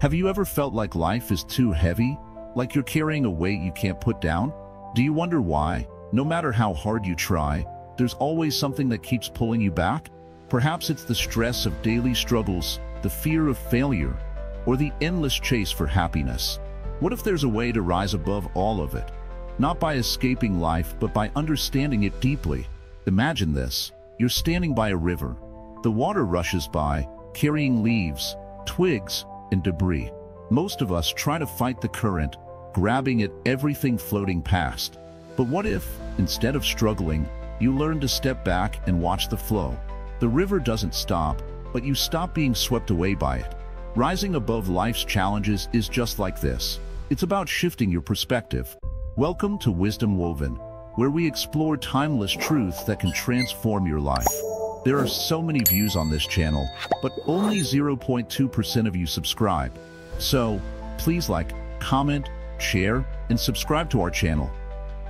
Have you ever felt like life is too heavy? Like you're carrying a weight you can't put down? Do you wonder why? No matter how hard you try, there's always something that keeps pulling you back? Perhaps it's the stress of daily struggles, the fear of failure, or the endless chase for happiness. What if there's a way to rise above all of it? Not by escaping life, but by understanding it deeply. Imagine this. You're standing by a river. The water rushes by, carrying leaves, twigs, and debris. Most of us try to fight the current, grabbing at everything floating past. But what if, instead of struggling, you learn to step back and watch the flow? The river doesn't stop, but you stop being swept away by it. Rising above life's challenges is just like this. It's about shifting your perspective. Welcome to Wisdom Woven, where we explore timeless truths that can transform your life. There are so many views on this channel, but only 0.2% of you subscribe. So, please like, comment, share, and subscribe to our channel.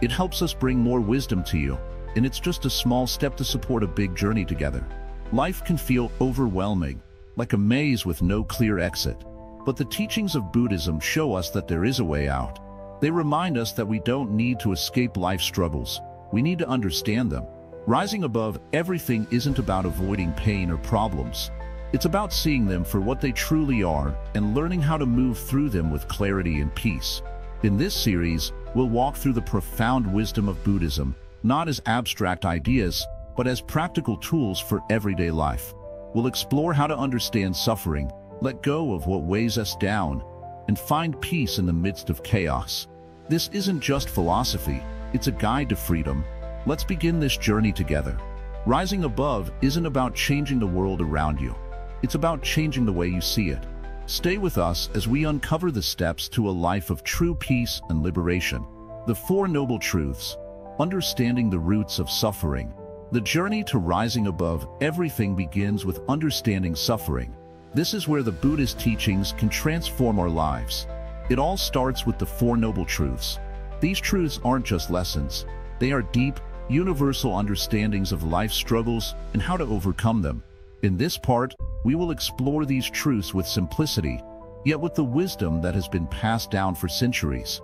It helps us bring more wisdom to you, and it's just a small step to support a big journey together. Life can feel overwhelming, like a maze with no clear exit. But the teachings of Buddhism show us that there is a way out. They remind us that we don't need to escape life's struggles. We need to understand them. Rising above everything isn't about avoiding pain or problems. It's about seeing them for what they truly are and learning how to move through them with clarity and peace. In this series, we'll walk through the profound wisdom of Buddhism, not as abstract ideas, but as practical tools for everyday life. We'll explore how to understand suffering, let go of what weighs us down, and find peace in the midst of chaos. This isn't just philosophy, it's a guide to freedom. Let's begin this journey together. Rising above isn't about changing the world around you. It's about changing the way you see it. Stay with us as we uncover the steps to a life of true peace and liberation. The Four Noble Truths. Understanding the roots of suffering. The journey to rising above everything begins with understanding suffering. This is where the Buddhist teachings can transform our lives. It all starts with the Four Noble Truths. These truths aren't just lessons. They are deep, universal understandings of life's struggles and how to overcome them. In this part, we will explore these truths with simplicity, yet with the wisdom that has been passed down for centuries.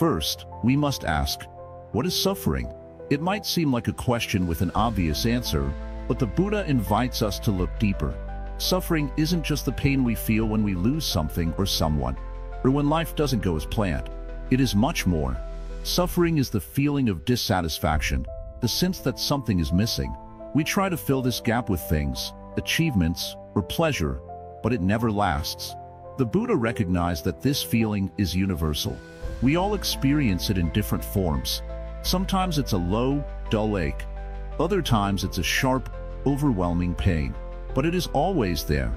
First, we must ask, what is suffering? It might seem like a question with an obvious answer, but the Buddha invites us to look deeper. Suffering isn't just the pain we feel when we lose something or someone, or when life doesn't go as planned. It is much more. Suffering is the feeling of dissatisfaction, the sense that something is missing. We try to fill this gap with things, achievements, or pleasure, but it never lasts. The Buddha recognized that this feeling is universal. We all experience it in different forms. Sometimes it's a low, dull ache. Other times it's a sharp, overwhelming pain. But it is always there,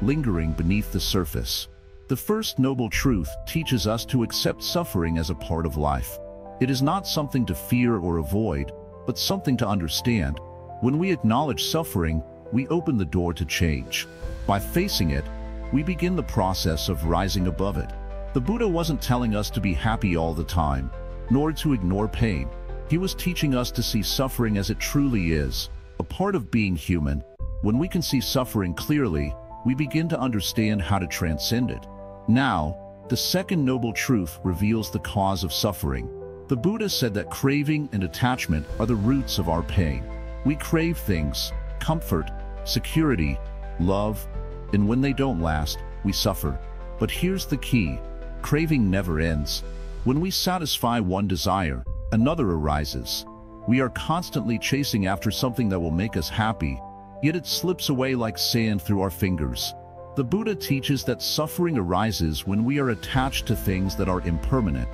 lingering beneath the surface. The First Noble Truth teaches us to accept suffering as a part of life. It is not something to fear or avoid, but something to understand. When we acknowledge suffering, we open the door to change. By facing it, we begin the process of rising above it. The Buddha wasn't telling us to be happy all the time, nor to ignore pain. He was teaching us to see suffering as it truly is, a part of being human. When we can see suffering clearly, we begin to understand how to transcend it. Now, the Second Noble Truth reveals the cause of suffering. The Buddha said that craving and attachment are the roots of our pain. We crave things, comfort, security, love, and when they don't last, we suffer. But here's the key: craving never ends. When we satisfy one desire, another arises. We are constantly chasing after something that will make us happy, yet it slips away like sand through our fingers. The Buddha teaches that suffering arises when we are attached to things that are impermanent.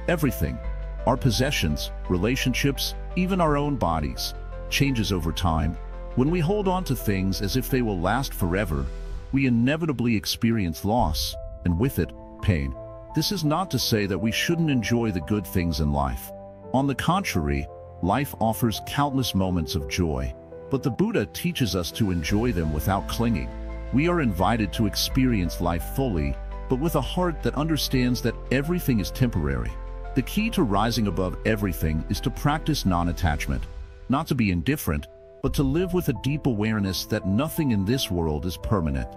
Everything, our possessions, relationships, even our own bodies, changes over time. When we hold on to things as if they will last forever, we inevitably experience loss, and with it, pain. This is not to say that we shouldn't enjoy the good things in life. On the contrary, life offers countless moments of joy. But the Buddha teaches us to enjoy them without clinging. We are invited to experience life fully, but with a heart that understands that everything is temporary. The key to rising above everything is to practice non-attachment, not to be indifferent, but to live with a deep awareness that nothing in this world is permanent.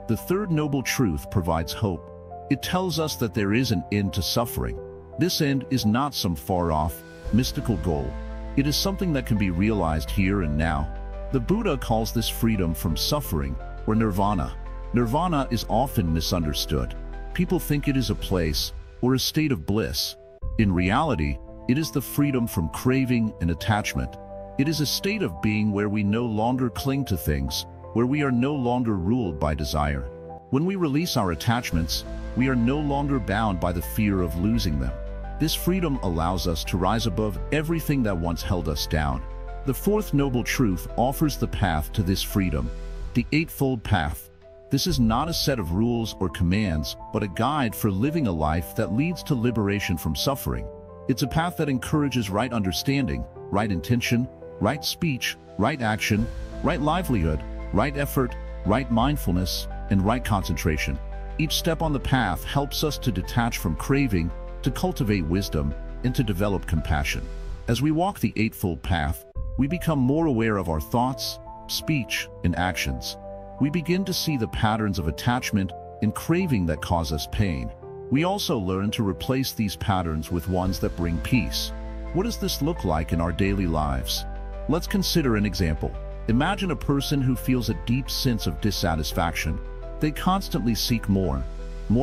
The Third Noble Truth provides hope. It tells us that there is an end to suffering. This end is not some far-off, mystical goal. It is something that can be realized here and now. The Buddha calls this freedom from suffering, or nirvana. Nirvana is often misunderstood. People think it is a place or a state of bliss. In reality, it is the freedom from craving and attachment. It is a state of being where we no longer cling to things, where we are no longer ruled by desire. When we release our attachments, we are no longer bound by the fear of losing them. This freedom allows us to rise above everything that once held us down. The fourth noble truth offers the path to this freedom, the Eightfold Path. This is not a set of rules or commands, but a guide for living a life that leads to liberation from suffering. It's a path that encourages right understanding, right intention, right speech, right action, right livelihood, right effort, right mindfulness, and right concentration. Each step on the path helps us to detach from craving, to cultivate wisdom, and to develop compassion. As we walk the Eightfold Path, we become more aware of our thoughts, speech, and actions. We begin to see the patterns of attachment and craving that cause us pain. We also learn to replace these patterns with ones that bring peace. What does this look like in our daily lives? Let's consider an example. Imagine a person who feels a deep sense of dissatisfaction. They constantly seek more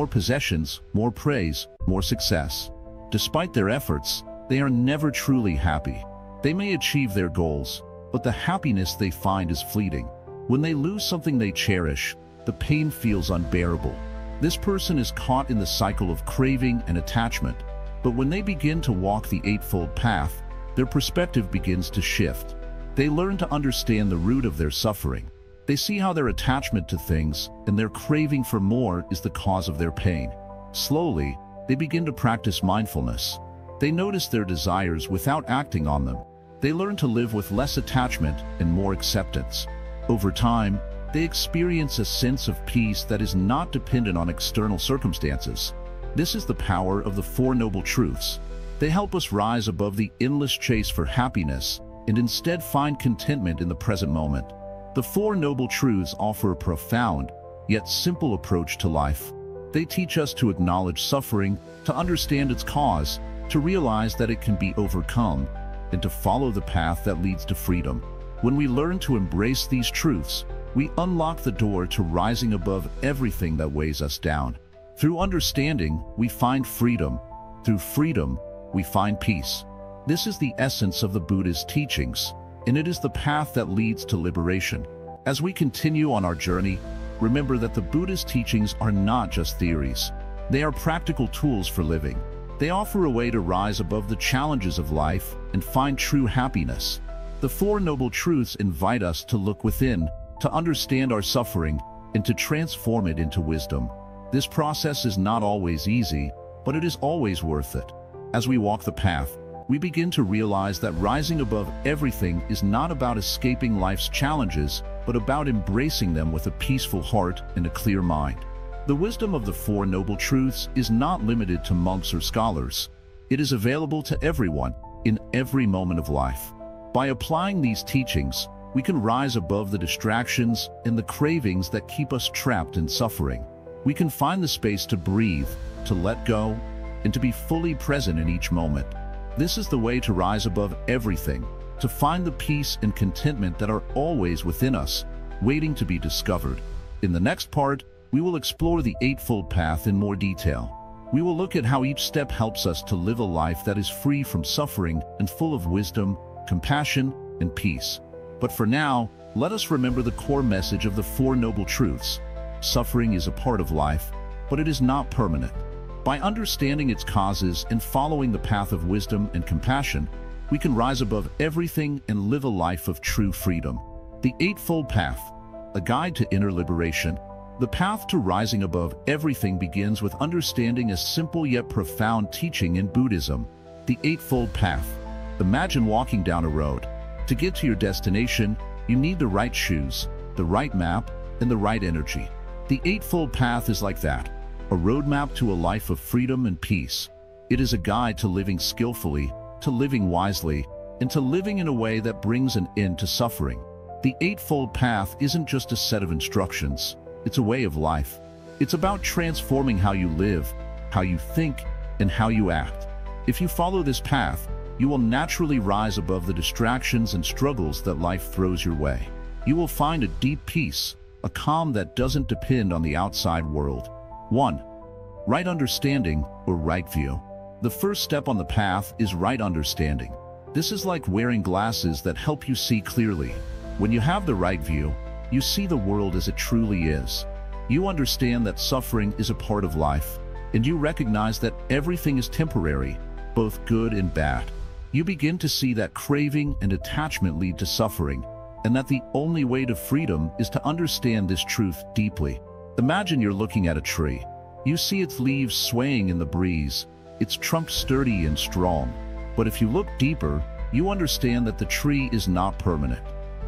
possessions, more praise, more success. Despite their efforts, they are never truly happy. They may achieve their goals, but the happiness they find is fleeting. When they lose something they cherish, the pain feels unbearable. This person is caught in the cycle of craving and attachment, but when they begin to walk the Eightfold Path, their perspective begins to shift. They learn to understand the root of their suffering. They see how their attachment to things and their craving for more is the cause of their pain. Slowly, they begin to practice mindfulness. They notice their desires without acting on them. They learn to live with less attachment and more acceptance. Over time, they experience a sense of peace that is not dependent on external circumstances. This is the power of the Four Noble Truths. They help us rise above the endless chase for happiness and instead find contentment in the present moment. The Four Noble Truths offer a profound, yet simple approach to life. They teach us to acknowledge suffering, to understand its cause, to realize that it can be overcome, and to follow the path that leads to freedom. When we learn to embrace these truths, we unlock the door to rising above everything that weighs us down. Through understanding, we find freedom. Through freedom, we find peace. This is the essence of the Buddha's teachings, and it is the path that leads to liberation. As we continue on our journey, remember that the Buddha's teachings are not just theories. They are practical tools for living. They offer a way to rise above the challenges of life and find true happiness. The Four Noble Truths invite us to look within, to understand our suffering, and to transform it into wisdom. This process is not always easy, but it is always worth it. As we walk the path, we begin to realize that rising above everything is not about escaping life's challenges, but about embracing them with a peaceful heart and a clear mind. The wisdom of the Four Noble Truths is not limited to monks or scholars. It is available to everyone, in every moment of life. By applying these teachings, we can rise above the distractions and the cravings that keep us trapped in suffering. We can find the space to breathe, to let go, and to be fully present in each moment. This is the way to rise above everything, to find the peace and contentment that are always within us, waiting to be discovered. In the next part, we will explore the Eightfold Path in more detail. We will look at how each step helps us to live a life that is free from suffering and full of wisdom, compassion, and peace. But for now, let us remember the core message of the Four Noble Truths. Suffering is a part of life, but it is not permanent. By understanding its causes and following the path of wisdom and compassion, we can rise above everything and live a life of true freedom. The Eightfold Path, a guide to inner liberation. The path to rising above everything begins with understanding a simple yet profound teaching in Buddhism, the Eightfold Path. Imagine walking down a road. To get to your destination, you need the right shoes, the right map, and the right energy. The Eightfold Path is like that, a roadmap to a life of freedom and peace. It is a guide to living skillfully, to living wisely, and to living in a way that brings an end to suffering. The Eightfold Path isn't just a set of instructions, it's a way of life. It's about transforming how you live, how you think, and how you act. If you follow this path, you will naturally rise above the distractions and struggles that life throws your way. You will find a deep peace, a calm that doesn't depend on the outside world. 1. Right understanding or right view. The first step on the path is right understanding. This is like wearing glasses that help you see clearly. When you have the right view, you see the world as it truly is. You understand that suffering is a part of life, and you recognize that everything is temporary, both good and bad. You begin to see that craving and attachment lead to suffering, and that the only way to freedom is to understand this truth deeply. Imagine you're looking at a tree. You see its leaves swaying in the breeze, its trunk sturdy and strong. But if you look deeper, you understand that the tree is not permanent.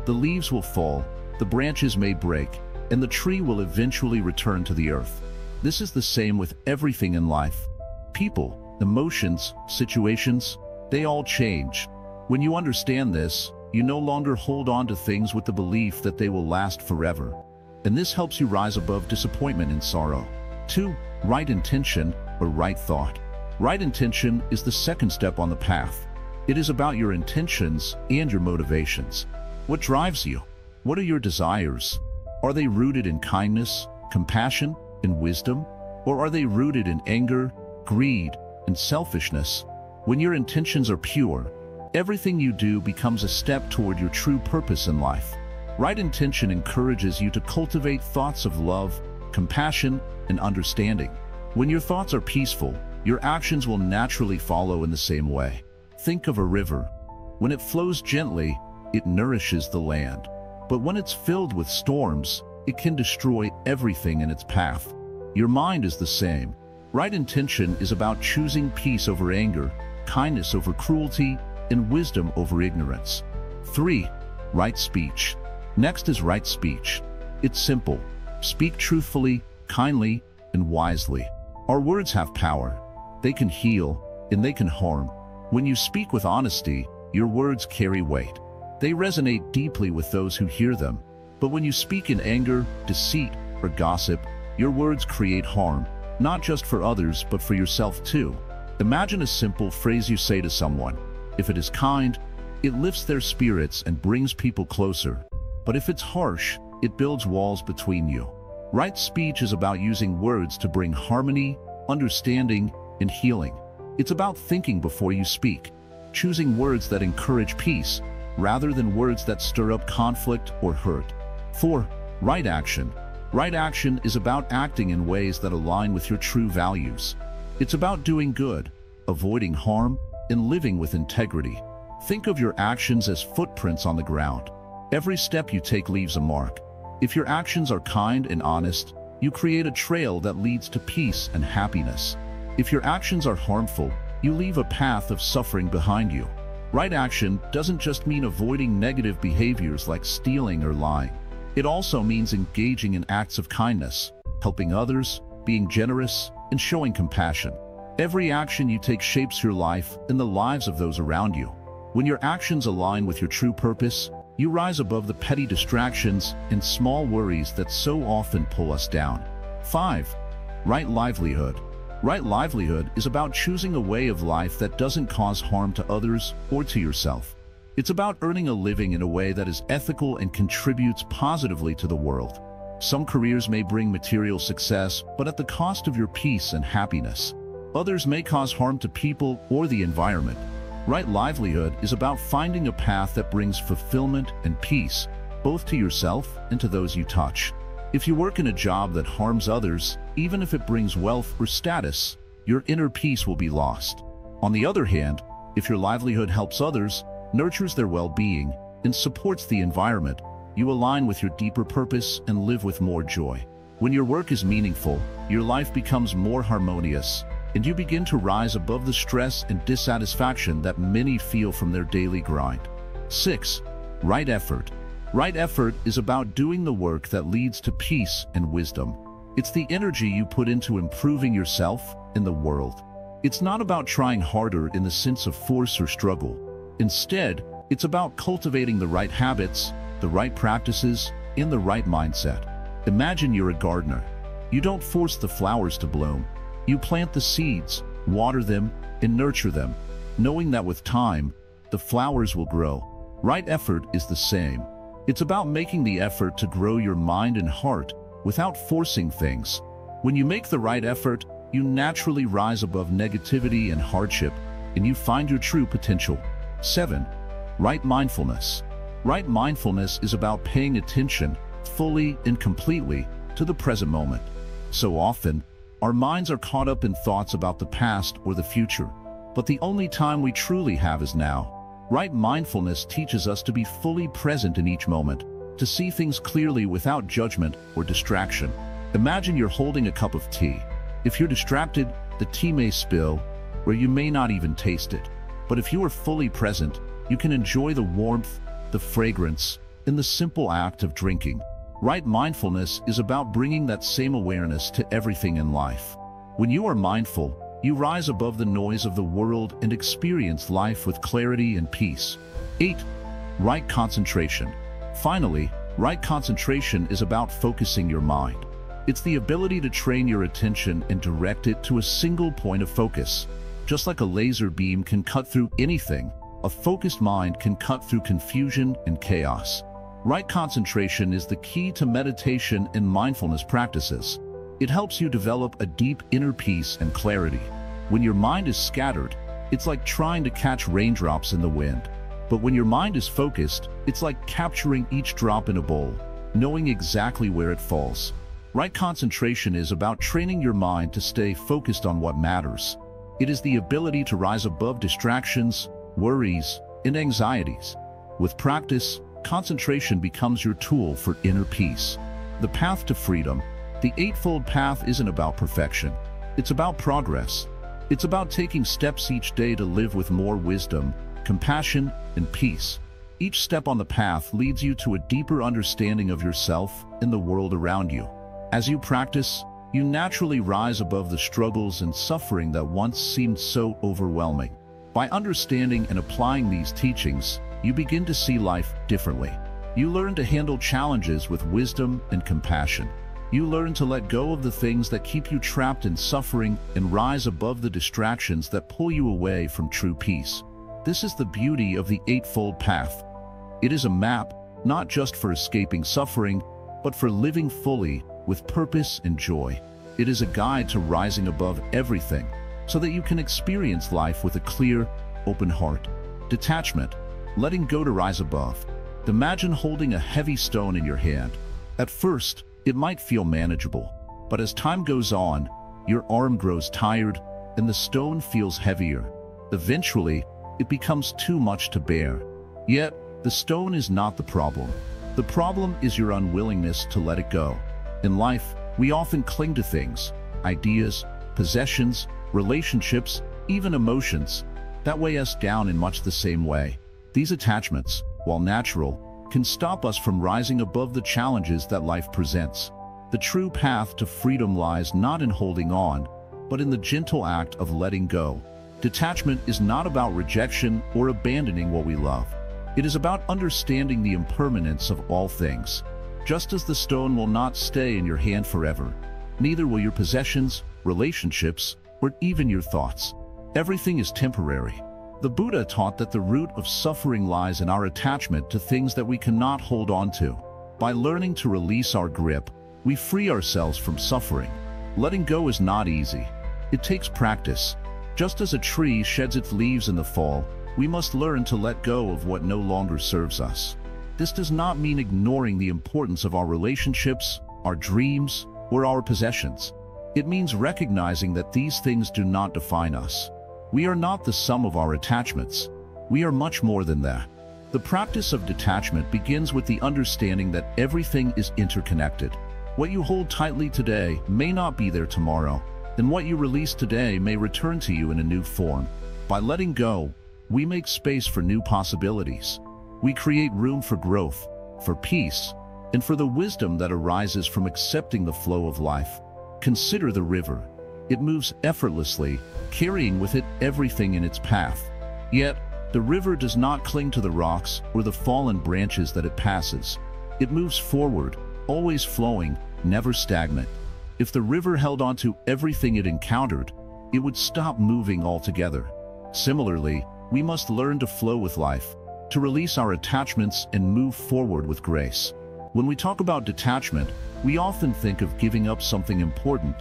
The leaves will fall, the branches may break, and the tree will eventually return to the earth. This is the same with everything in life. People, emotions, situations, they all change. When you understand this, you no longer hold on to things with the belief that they will last forever. And this helps you rise above disappointment and sorrow. 2. Right intention or right thought. Right intention is the second step on the path. It is about your intentions and your motivations. What drives you? What are your desires? Are they rooted in kindness, compassion, and wisdom? Or are they rooted in anger, greed, and selfishness? When your intentions are pure, everything you do becomes a step toward your true purpose in life. Right intention encourages you to cultivate thoughts of love, compassion, and understanding. When your thoughts are peaceful, your actions will naturally follow in the same way. Think of a river. When it flows gently, it nourishes the land. But when it's filled with storms, it can destroy everything in its path. Your mind is the same. Right intention is about choosing peace over anger, kindness over cruelty, and wisdom over ignorance. 3. Right speech. Next is right speech. It's simple. Speak truthfully, kindly, and wisely. Our words have power. They can heal, and they can harm. When you speak with honesty, your words carry weight. They resonate deeply with those who hear them. But when you speak in anger, deceit, or gossip, your words create harm, not just for others, but for yourself too. Imagine a simple phrase you say to someone. If it is kind, it lifts their spirits and brings people closer. But if it's harsh, it builds walls between you. Right speech is about using words to bring harmony, understanding, and healing. It's about thinking before you speak, choosing words that encourage peace, rather than words that stir up conflict or hurt. 4. Right action. Right action is about acting in ways that align with your true values. It's about doing good, avoiding harm, and living with integrity. Think of your actions as footprints on the ground. Every step you take leaves a mark. If your actions are kind and honest, you create a trail that leads to peace and happiness. If your actions are harmful, you leave a path of suffering behind you. Right action doesn't just mean avoiding negative behaviors like stealing or lying. It also means engaging in acts of kindness, helping others, being generous, and showing compassion. Every action you take shapes your life and the lives of those around you. When your actions align with your true purpose, you rise above the petty distractions and small worries that so often pull us down. 5. Right livelihood. Right livelihood is about choosing a way of life that doesn't cause harm to others or to yourself. It's about earning a living in a way that is ethical and contributes positively to the world. Some careers may bring material success, but at the cost of your peace and happiness. Others may cause harm to people or the environment. Right livelihood is about finding a path that brings fulfillment and peace, both to yourself and to those you touch. If you work in a job that harms others, even if it brings wealth or status, your inner peace will be lost. On the other hand, if your livelihood helps others, nurtures their well-being, and supports the environment, you align with your deeper purpose and live with more joy. When your work is meaningful, your life becomes more harmonious, and you begin to rise above the stress and dissatisfaction that many feel from their daily grind. 6. Right effort. Right effort is about doing the work that leads to peace and wisdom. It's the energy you put into improving yourself and the world. It's not about trying harder in the sense of force or struggle. Instead, it's about cultivating the right habits, the right practices, and the right mindset. Imagine you're a gardener. You don't force the flowers to bloom. You plant the seeds, water them, and nurture them, knowing that with time, the flowers will grow. Right effort is the same. It's about making the effort to grow your mind and heart without forcing things. When you make the right effort, you naturally rise above negativity and hardship, and you find your true potential. 7. Right mindfulness. Right mindfulness is about paying attention fully and completely to the present moment. So often, our minds are caught up in thoughts about the past or the future, but the only time we truly have is now. Right mindfulness teaches us to be fully present in each moment, to see things clearly without judgment or distraction. Imagine you're holding a cup of tea. If you're distracted, the tea may spill, or you may not even taste it. But if you are fully present, you can enjoy the warmth, the fragrance, and the simple act of drinking. Right mindfulness is about bringing that same awareness to everything in life. When you are mindful, you rise above the noise of the world and experience life with clarity and peace. 8. Right concentration. Finally, right concentration is about focusing your mind. It's the ability to train your attention and direct it to a single point of focus. Just like a laser beam can cut through anything, a focused mind can cut through confusion and chaos. Right concentration is the key to meditation and mindfulness practices. It helps you develop a deep inner peace and clarity. When your mind is scattered, it's like trying to catch raindrops in the wind. But when your mind is focused, it's like capturing each drop in a bowl, knowing exactly where it falls. Right concentration is about training your mind to stay focused on what matters. It is the ability to rise above distractions, worries, and anxieties. With practice, concentration becomes your tool for inner peace. The path to freedom. The Eightfold Path isn't about perfection. It's about progress. It's about taking steps each day to live with more wisdom, compassion, and peace. Each step on the path leads you to a deeper understanding of yourself and the world around you. As you practice, you naturally rise above the struggles and suffering that once seemed so overwhelming. By understanding and applying these teachings, you begin to see life differently. You learn to handle challenges with wisdom and compassion. You learn to let go of the things that keep you trapped in suffering and rise above the distractions that pull you away from true peace. This is the beauty of the Eightfold Path. It is a map, not just for escaping suffering, but for living fully with purpose and joy. It is a guide to rising above everything, so that you can experience life with a clear, open heart. Detachment, letting go to rise above. Imagine holding a heavy stone in your hand. At first, it might feel manageable, but as time goes on, your arm grows tired and the stone feels heavier. Eventually, it becomes too much to bear. Yet, the stone is not the problem. The problem is your unwillingness to let it go. In life, we often cling to things, ideas, possessions, relationships, even emotions, that weigh us down in much the same way. These attachments, while natural, can stop us from rising above the challenges that life presents. The true path to freedom lies not in holding on, but in the gentle act of letting go. Detachment is not about rejection or abandoning what we love. It is about understanding the impermanence of all things. Just as the stone will not stay in your hand forever, neither will your possessions, relationships, or even your thoughts. Everything is temporary. The Buddha taught that the root of suffering lies in our attachment to things that we cannot hold on to. By learning to release our grip, we free ourselves from suffering. Letting go is not easy. It takes practice. Just as a tree sheds its leaves in the fall, we must learn to let go of what no longer serves us. This does not mean ignoring the importance of our relationships, our dreams, or our possessions. It means recognizing that these things do not define us. We are not the sum of our attachments. We are much more than that. The practice of detachment begins with the understanding that everything is interconnected. What you hold tightly today may not be there tomorrow, and what you release today may return to you in a new form. By letting go, we make space for new possibilities. We create room for growth, for peace, and for the wisdom that arises from accepting the flow of life. Consider the river. It moves effortlessly, carrying with it everything in its path. Yet, the river does not cling to the rocks or the fallen branches that it passes. It moves forward, always flowing, never stagnant. If the river held onto everything it encountered, it would stop moving altogether. Similarly, we must learn to flow with life, to release our attachments and move forward with grace. When we talk about detachment, we often think of giving up something important,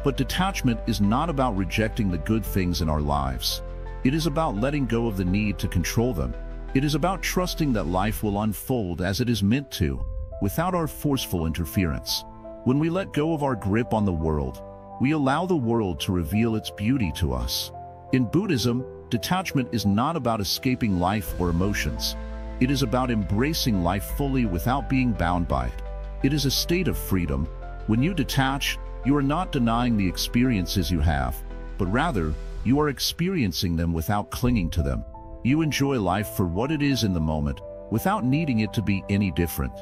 but detachment is not about rejecting the good things in our lives. It is about letting go of the need to control them. It is about trusting that life will unfold as it is meant to, without our forceful interference. When we let go of our grip on the world, we allow the world to reveal its beauty to us. In Buddhism, detachment is not about escaping life or emotions. It is about embracing life fully without being bound by it. It is a state of freedom. When you detach, you are not denying the experiences you have, but rather, you are experiencing them without clinging to them. You enjoy life for what it is in the moment, without needing it to be any different.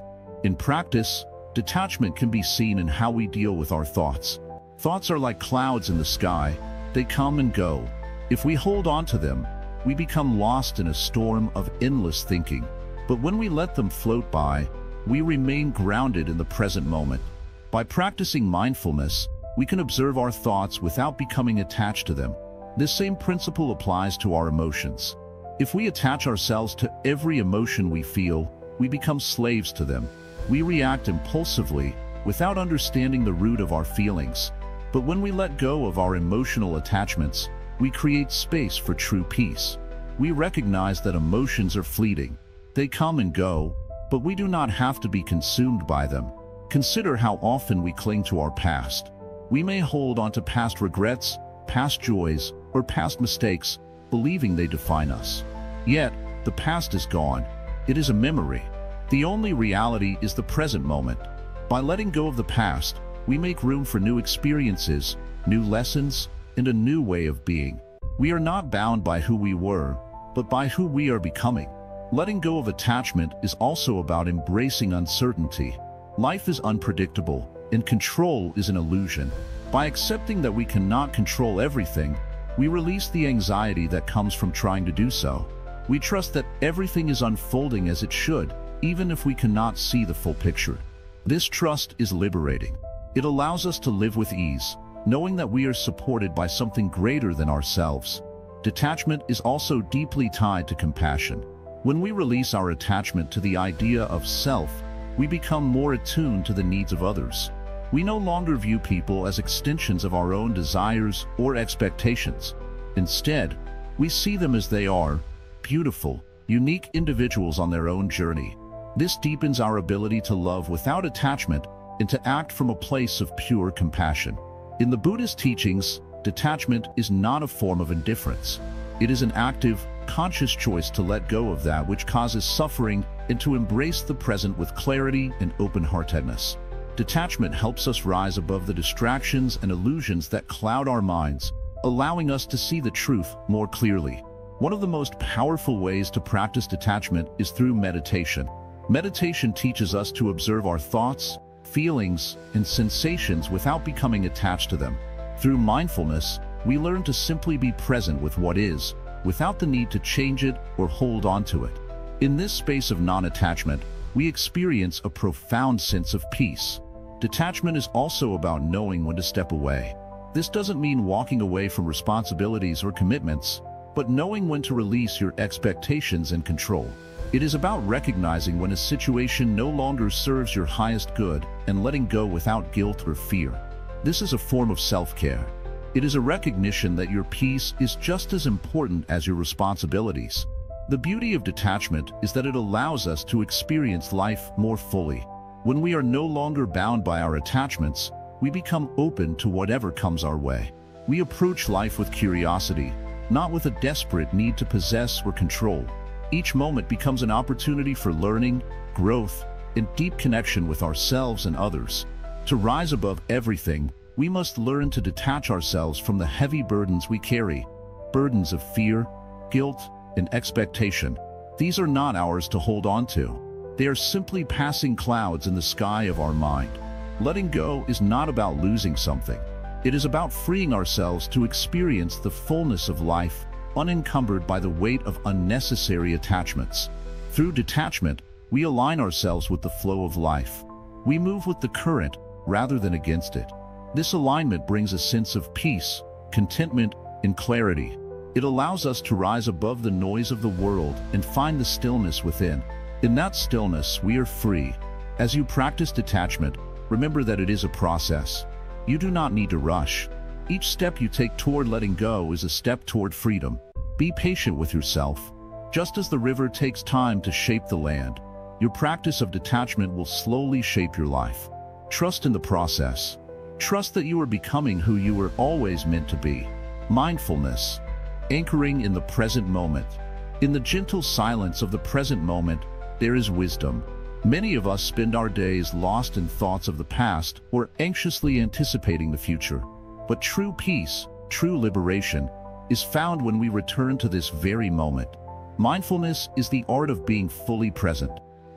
In practice, detachment can be seen in how we deal with our thoughts. Thoughts are like clouds in the sky. They come and go. If we hold on to them, we become lost in a storm of endless thinking. But when we let them float by, we remain grounded in the present moment. By practicing mindfulness, we can observe our thoughts without becoming attached to them. This same principle applies to our emotions. If we attach ourselves to every emotion we feel, we become slaves to them. We react impulsively, without understanding the root of our feelings. But when we let go of our emotional attachments, we create space for true peace. We recognize that emotions are fleeting. They come and go, but we do not have to be consumed by them. Consider how often we cling to our past. We may hold on to past regrets, past joys, or past mistakes, believing they define us. Yet, the past is gone. It is a memory. The only reality is the present moment. By letting go of the past, we make room for new experiences, new lessons, and a new way of being. We are not bound by who we were, but by who we are becoming. Letting go of attachment is also about embracing uncertainty. Life is unpredictable, and control is an illusion. By accepting that we cannot control everything, we release the anxiety that comes from trying to do so. We trust that everything is unfolding as it should, even if we cannot see the full picture. This trust is liberating. It allows us to live with ease, knowing that we are supported by something greater than ourselves. Detachment is also deeply tied to compassion. When we release our attachment to the idea of self, we become more attuned to the needs of others. We no longer view people as extensions of our own desires or expectations. Instead, we see them as they are, beautiful, unique individuals on their own journey. This deepens our ability to love without attachment and to act from a place of pure compassion. In the Buddhist teachings, detachment is not a form of indifference. It is an active, conscious choice to let go of that which causes suffering and to embrace the present with clarity and open-heartedness. Detachment helps us rise above the distractions and illusions that cloud our minds, allowing us to see the truth more clearly. One of the most powerful ways to practice detachment is through meditation. Meditation teaches us to observe our thoughts, feelings, and sensations without becoming attached to them. Through mindfulness, we learn to simply be present with what is, without the need to change it or hold on to it. In this space of non-attachment, we experience a profound sense of peace. Detachment is also about knowing when to step away. This doesn't mean walking away from responsibilities or commitments, but knowing when to release your expectations and control. It is about recognizing when a situation no longer serves your highest good and letting go without guilt or fear. This is a form of self-care. It is a recognition that your peace is just as important as your responsibilities. The beauty of detachment is that it allows us to experience life more fully. When we are no longer bound by our attachments, we become open to whatever comes our way. We approach life with curiosity, not with a desperate need to possess or control. Each moment becomes an opportunity for learning, growth, and deep connection with ourselves and others. To rise above everything, we must learn to detach ourselves from the heavy burdens we carry, burdens of fear, guilt, and expectation. These are not ours to hold on to. They are simply passing clouds in the sky of our mind. Letting go is not about losing something. It is about freeing ourselves to experience the fullness of life, unencumbered by the weight of unnecessary attachments. Through detachment, we align ourselves with the flow of life. We move with the current rather than against it. This alignment brings a sense of peace, contentment, and clarity. It allows us to rise above the noise of the world and find the stillness within. In that stillness, we are free. As you practice detachment, remember that it is a process. You do not need to rush. Each step you take toward letting go is a step toward freedom. Be patient with yourself. Just as the river takes time to shape the land, your practice of detachment will slowly shape your life. Trust in the process. Trust that you are becoming who you were always meant to be. Mindfulness, anchoring in the present moment. In the gentle silence of the present moment, there is wisdom. Many of us spend our days lost in thoughts of the past or anxiously anticipating the future. But true peace, true liberation, is found when we return to this very moment. Mindfulness is the art of being fully present.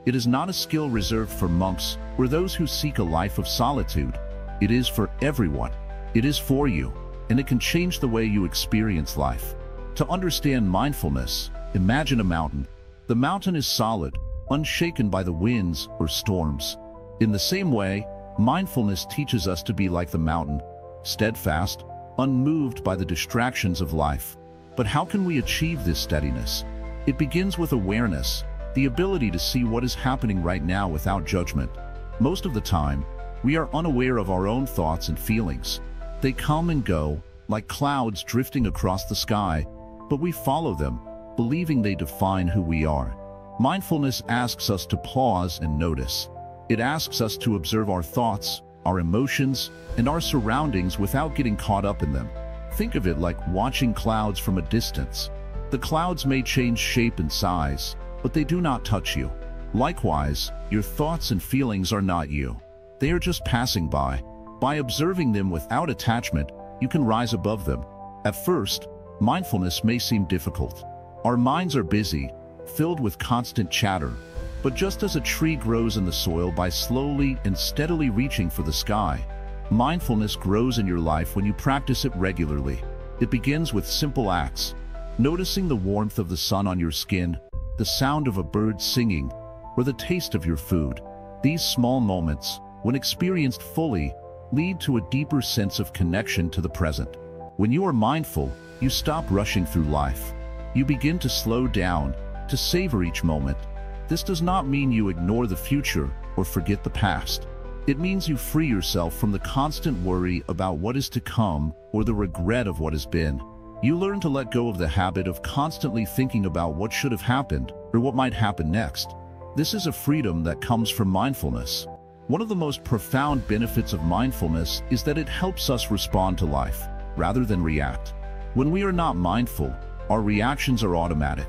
It is not a skill reserved for monks or those who seek a life of solitude. It is for everyone. It is for you, and it can change the way you experience life. To understand mindfulness, imagine a mountain. The mountain is solid, unshaken by the winds or storms. In the same way, mindfulness teaches us to be like the mountain, steadfast, unmoved by the distractions of life. But how can we achieve this steadiness? It begins with awareness, the ability to see what is happening right now without judgment. Most of the time, we are unaware of our own thoughts and feelings. They come and go, like clouds drifting across the sky, but we follow them, believing they define who we are. Mindfulness asks us to pause and notice. It asks us to observe our thoughts, our emotions, and our surroundings without getting caught up in them. Think of it like watching clouds from a distance. The clouds may change shape and size, but they do not touch you. Likewise, your thoughts and feelings are not you. They are just passing by. By observing them without attachment, you can rise above them. At first, mindfulness may seem difficult. Our minds are busy, filled with constant chatter. But just as a tree grows in the soil by slowly and steadily reaching for the sky, mindfulness grows in your life when you practice it regularly. It begins with simple acts. Noticing the warmth of the sun on your skin, the sound of a bird singing, or the taste of your food. These small moments, when experienced fully, lead to a deeper sense of connection to the present. When you are mindful, you stop rushing through life. You begin to slow down, to savor each moment. This does not mean you ignore the future or forget the past. It means you free yourself from the constant worry about what is to come or the regret of what has been. You learn to let go of the habit of constantly thinking about what should have happened or what might happen next. This is a freedom that comes from mindfulness. One of the most profound benefits of mindfulness is that it helps us respond to life, rather than react. When we are not mindful, our reactions are automatic.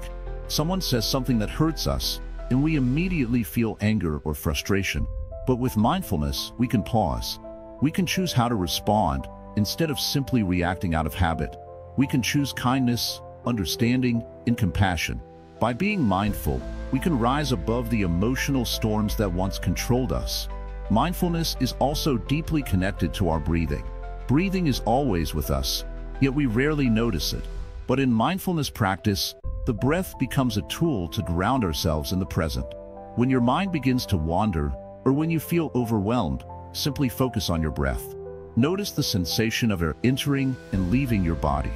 Someone says something that hurts us, and we immediately feel anger or frustration. But with mindfulness, we can pause. We can choose how to respond, instead of simply reacting out of habit. We can choose kindness, understanding, and compassion. By being mindful, we can rise above the emotional storms that once controlled us. Mindfulness is also deeply connected to our breathing. Breathing is always with us, yet we rarely notice it. But in mindfulness practice, the breath becomes a tool to ground ourselves in the present. When your mind begins to wander, or when you feel overwhelmed, simply focus on your breath. Notice the sensation of air entering and leaving your body.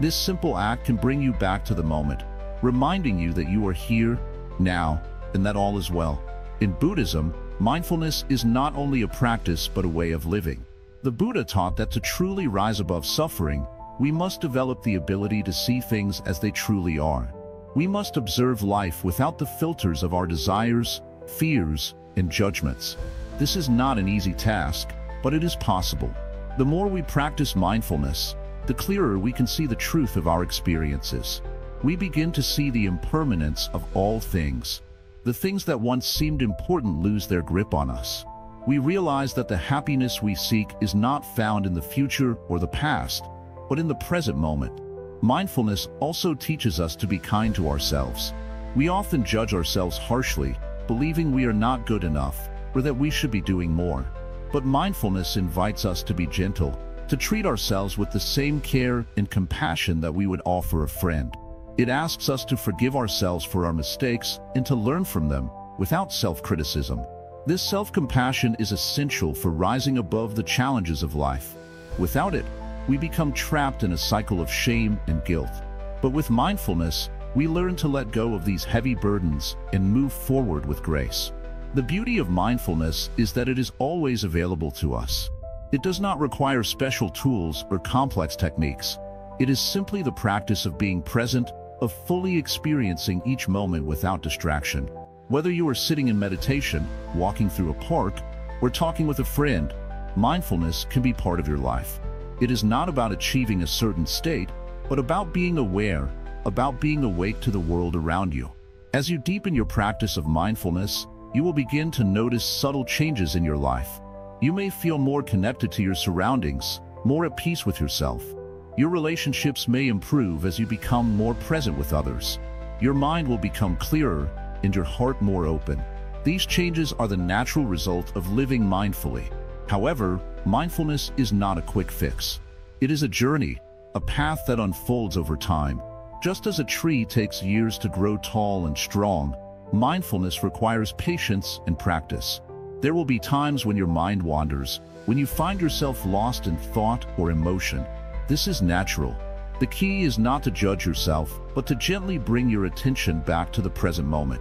This simple act can bring you back to the moment, reminding you that you are here, now, and that all is well. In Buddhism, mindfulness is not only a practice but a way of living. The Buddha taught that to truly rise above suffering, we must develop the ability to see things as they truly are. We must observe life without the filters of our desires, fears, and judgments. This is not an easy task, but it is possible. The more we practice mindfulness, the clearer we can see the truth of our experiences. We begin to see the impermanence of all things. The things that once seemed important lose their grip on us. We realize that the happiness we seek is not found in the future or the past, but in the present moment. Mindfulness also teaches us to be kind to ourselves. We often judge ourselves harshly, believing we are not good enough or that we should be doing more. But mindfulness invites us to be gentle, to treat ourselves with the same care and compassion that we would offer a friend. It asks us to forgive ourselves for our mistakes and to learn from them without self-criticism. This self-compassion is essential for rising above the challenges of life. Without it, we become trapped in a cycle of shame and guilt. But with mindfulness, we learn to let go of these heavy burdens and move forward with grace. The beauty of mindfulness is that it is always available to us. It does not require special tools or complex techniques. It is simply the practice of being present, of fully experiencing each moment without distraction. Whether you are sitting in meditation, walking through a park, or talking with a friend, mindfulness can be part of your life. It is not about achieving a certain state, but about being aware, about being awake to the world around you. As you deepen your practice of mindfulness, you will begin to notice subtle changes in your life. You may feel more connected to your surroundings, more at peace with yourself. Your relationships may improve as you become more present with others. Your mind will become clearer and your heart more open. These changes are the natural result of living mindfully. However, mindfulness is not a quick fix. It is a journey, a path that unfolds over time. Just as a tree takes years to grow tall and strong, mindfulness requires patience and practice. There will be times when your mind wanders, when you find yourself lost in thought or emotion. This is natural. The key is not to judge yourself, but to gently bring your attention back to the present moment.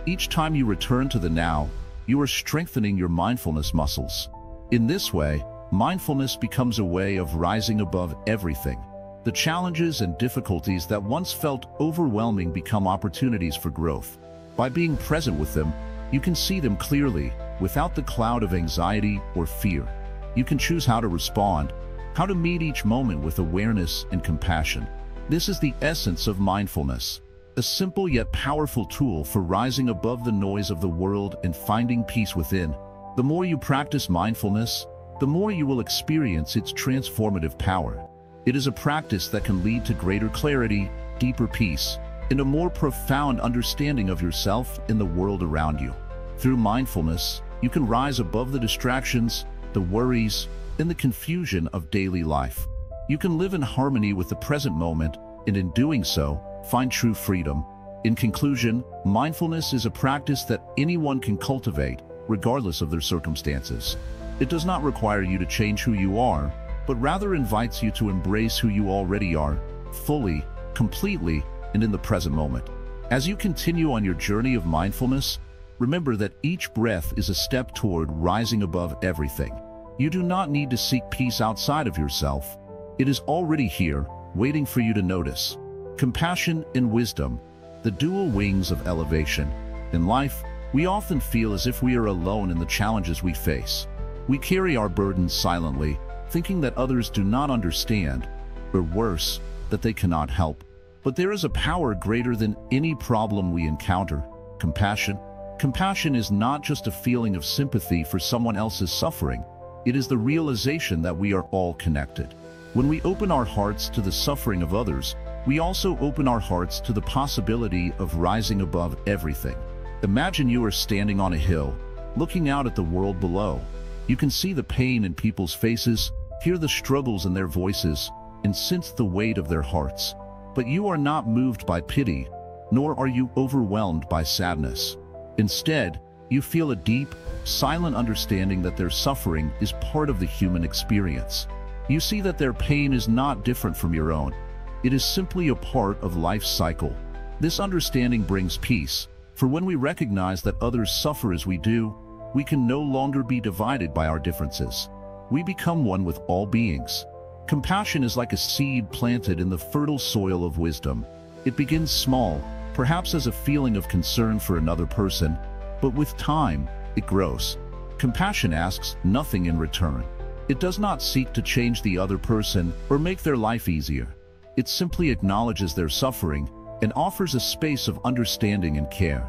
Each time you return to the now, you are strengthening your mindfulness muscles. In this way, mindfulness becomes a way of rising above everything. The challenges and difficulties that once felt overwhelming become opportunities for growth. By being present with them, you can see them clearly, without the cloud of anxiety or fear. You can choose how to respond, how to meet each moment with awareness and compassion. This is the essence of mindfulness, a simple yet powerful tool for rising above the noise of the world and finding peace within. The more you practice mindfulness, the more you will experience its transformative power. It is a practice that can lead to greater clarity, deeper peace, and a more profound understanding of yourself and the world around you. Through mindfulness, you can rise above the distractions, the worries, and the confusion of daily life. You can live in harmony with the present moment, and in doing so, find true freedom. In conclusion, mindfulness is a practice that anyone can cultivate, regardless of their circumstances. It does not require you to change who you are, but rather invites you to embrace who you already are, fully, completely, and in the present moment. As you continue on your journey of mindfulness, remember that each breath is a step toward rising above everything. You do not need to seek peace outside of yourself. It is already here, waiting for you to notice. Compassion and wisdom, the dual wings of elevation. In life, we often feel as if we are alone in the challenges we face. We carry our burdens silently, thinking that others do not understand, or worse, that they cannot help. But there is a power greater than any problem we encounter: compassion. Compassion is not just a feeling of sympathy for someone else's suffering. It is the realization that we are all connected. When we open our hearts to the suffering of others, we also open our hearts to the possibility of rising above everything. Imagine you are standing on a hill, looking out at the world below. You can see the pain in people's faces, hear the struggles in their voices, and sense the weight of their hearts. But you are not moved by pity, nor are you overwhelmed by sadness. Instead, you feel a deep, silent understanding that their suffering is part of the human experience. You see that their pain is not different from your own. It is simply a part of life's cycle. This understanding brings peace, for when we recognize that others suffer as we do, we can no longer be divided by our differences. We become one with all beings. Compassion is like a seed planted in the fertile soil of wisdom. It begins small, perhaps as a feeling of concern for another person, but with time, it grows. Compassion asks nothing in return. It does not seek to change the other person or make their life easier. It simply acknowledges their suffering and offers a space of understanding and care.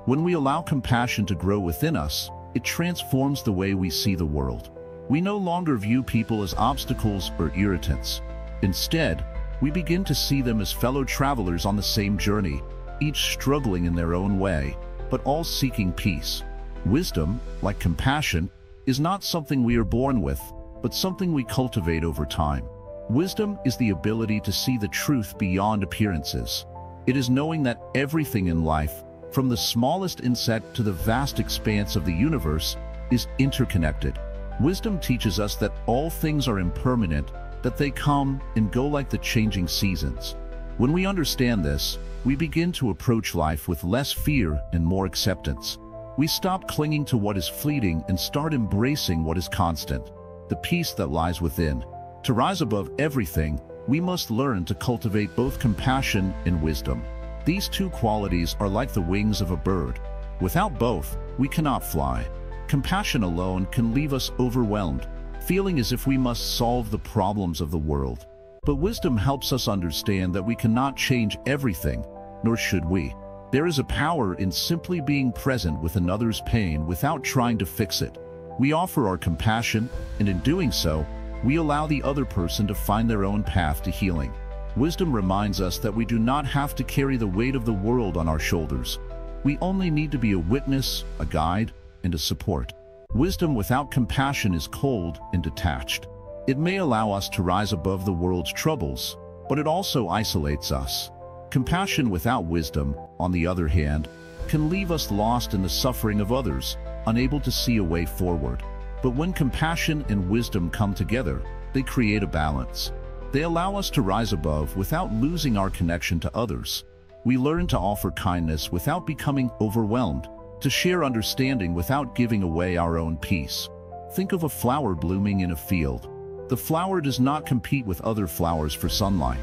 When we allow compassion to grow within us, it transforms the way we see the world. We no longer view people as obstacles or irritants. Instead, we begin to see them as fellow travelers on the same journey, each struggling in their own way, but all seeking peace. Wisdom, like compassion, is not something we are born with, but something we cultivate over time. Wisdom is the ability to see the truth beyond appearances. It is knowing that everything in life, from the smallest insect to the vast expanse of the universe, is interconnected. Wisdom teaches us that all things are impermanent, that they come and go like the changing seasons. When we understand this, we begin to approach life with less fear and more acceptance. We stop clinging to what is fleeting and start embracing what is constant, the peace that lies within. To rise above everything, we must learn to cultivate both compassion and wisdom. These two qualities are like the wings of a bird. Without both, we cannot fly. Compassion alone can leave us overwhelmed, feeling as if we must solve the problems of the world. But wisdom helps us understand that we cannot change everything, nor should we. There is a power in simply being present with another's pain without trying to fix it. We offer our compassion, and in doing so, we allow the other person to find their own path to healing. Wisdom reminds us that we do not have to carry the weight of the world on our shoulders. We only need to be a witness, a guide, and a support. Wisdom without compassion is cold and detached. It may allow us to rise above the world's troubles, but it also isolates us. Compassion without wisdom, on the other hand, can leave us lost in the suffering of others, unable to see a way forward. But when compassion and wisdom come together, they create a balance. They allow us to rise above without losing our connection to others. We learn to offer kindness without becoming overwhelmed, to share understanding without giving away our own peace. Think of a flower blooming in a field. The flower does not compete with other flowers for sunlight.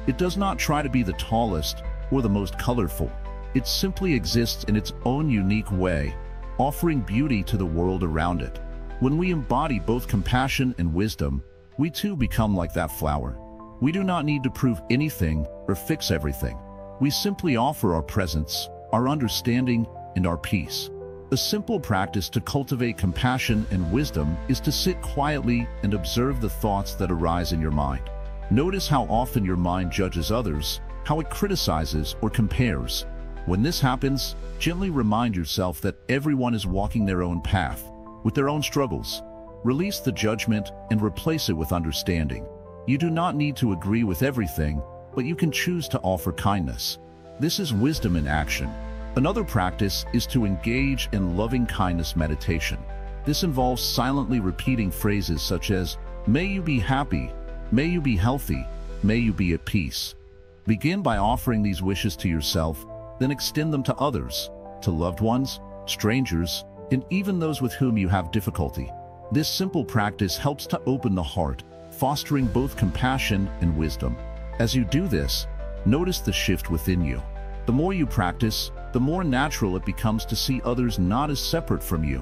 It does not try to be the tallest or the most colorful. It simply exists in its own unique way, offering beauty to the world around it. When we embody both compassion and wisdom, we too become like that flower. We do not need to prove anything or fix everything. We simply offer our presence, our understanding, and our peace. A simple practice to cultivate compassion and wisdom is to sit quietly and observe the thoughts that arise in your mind. Notice how often your mind judges others, how it criticizes or compares. When this happens, gently remind yourself that everyone is walking their own path, with their own struggles. Release the judgment and replace it with understanding. You do not need to agree with everything, but you can choose to offer kindness. This is wisdom in action. Another practice is to engage in loving-kindness meditation. This involves silently repeating phrases such as, "May you be happy," "May you be healthy," "May you be at peace." Begin by offering these wishes to yourself, then extend them to others, to loved ones, strangers, and even those with whom you have difficulty. This simple practice helps to open the heart, fostering both compassion and wisdom. As you do this, notice the shift within you. The more you practice, the more natural it becomes to see others not as separate from you,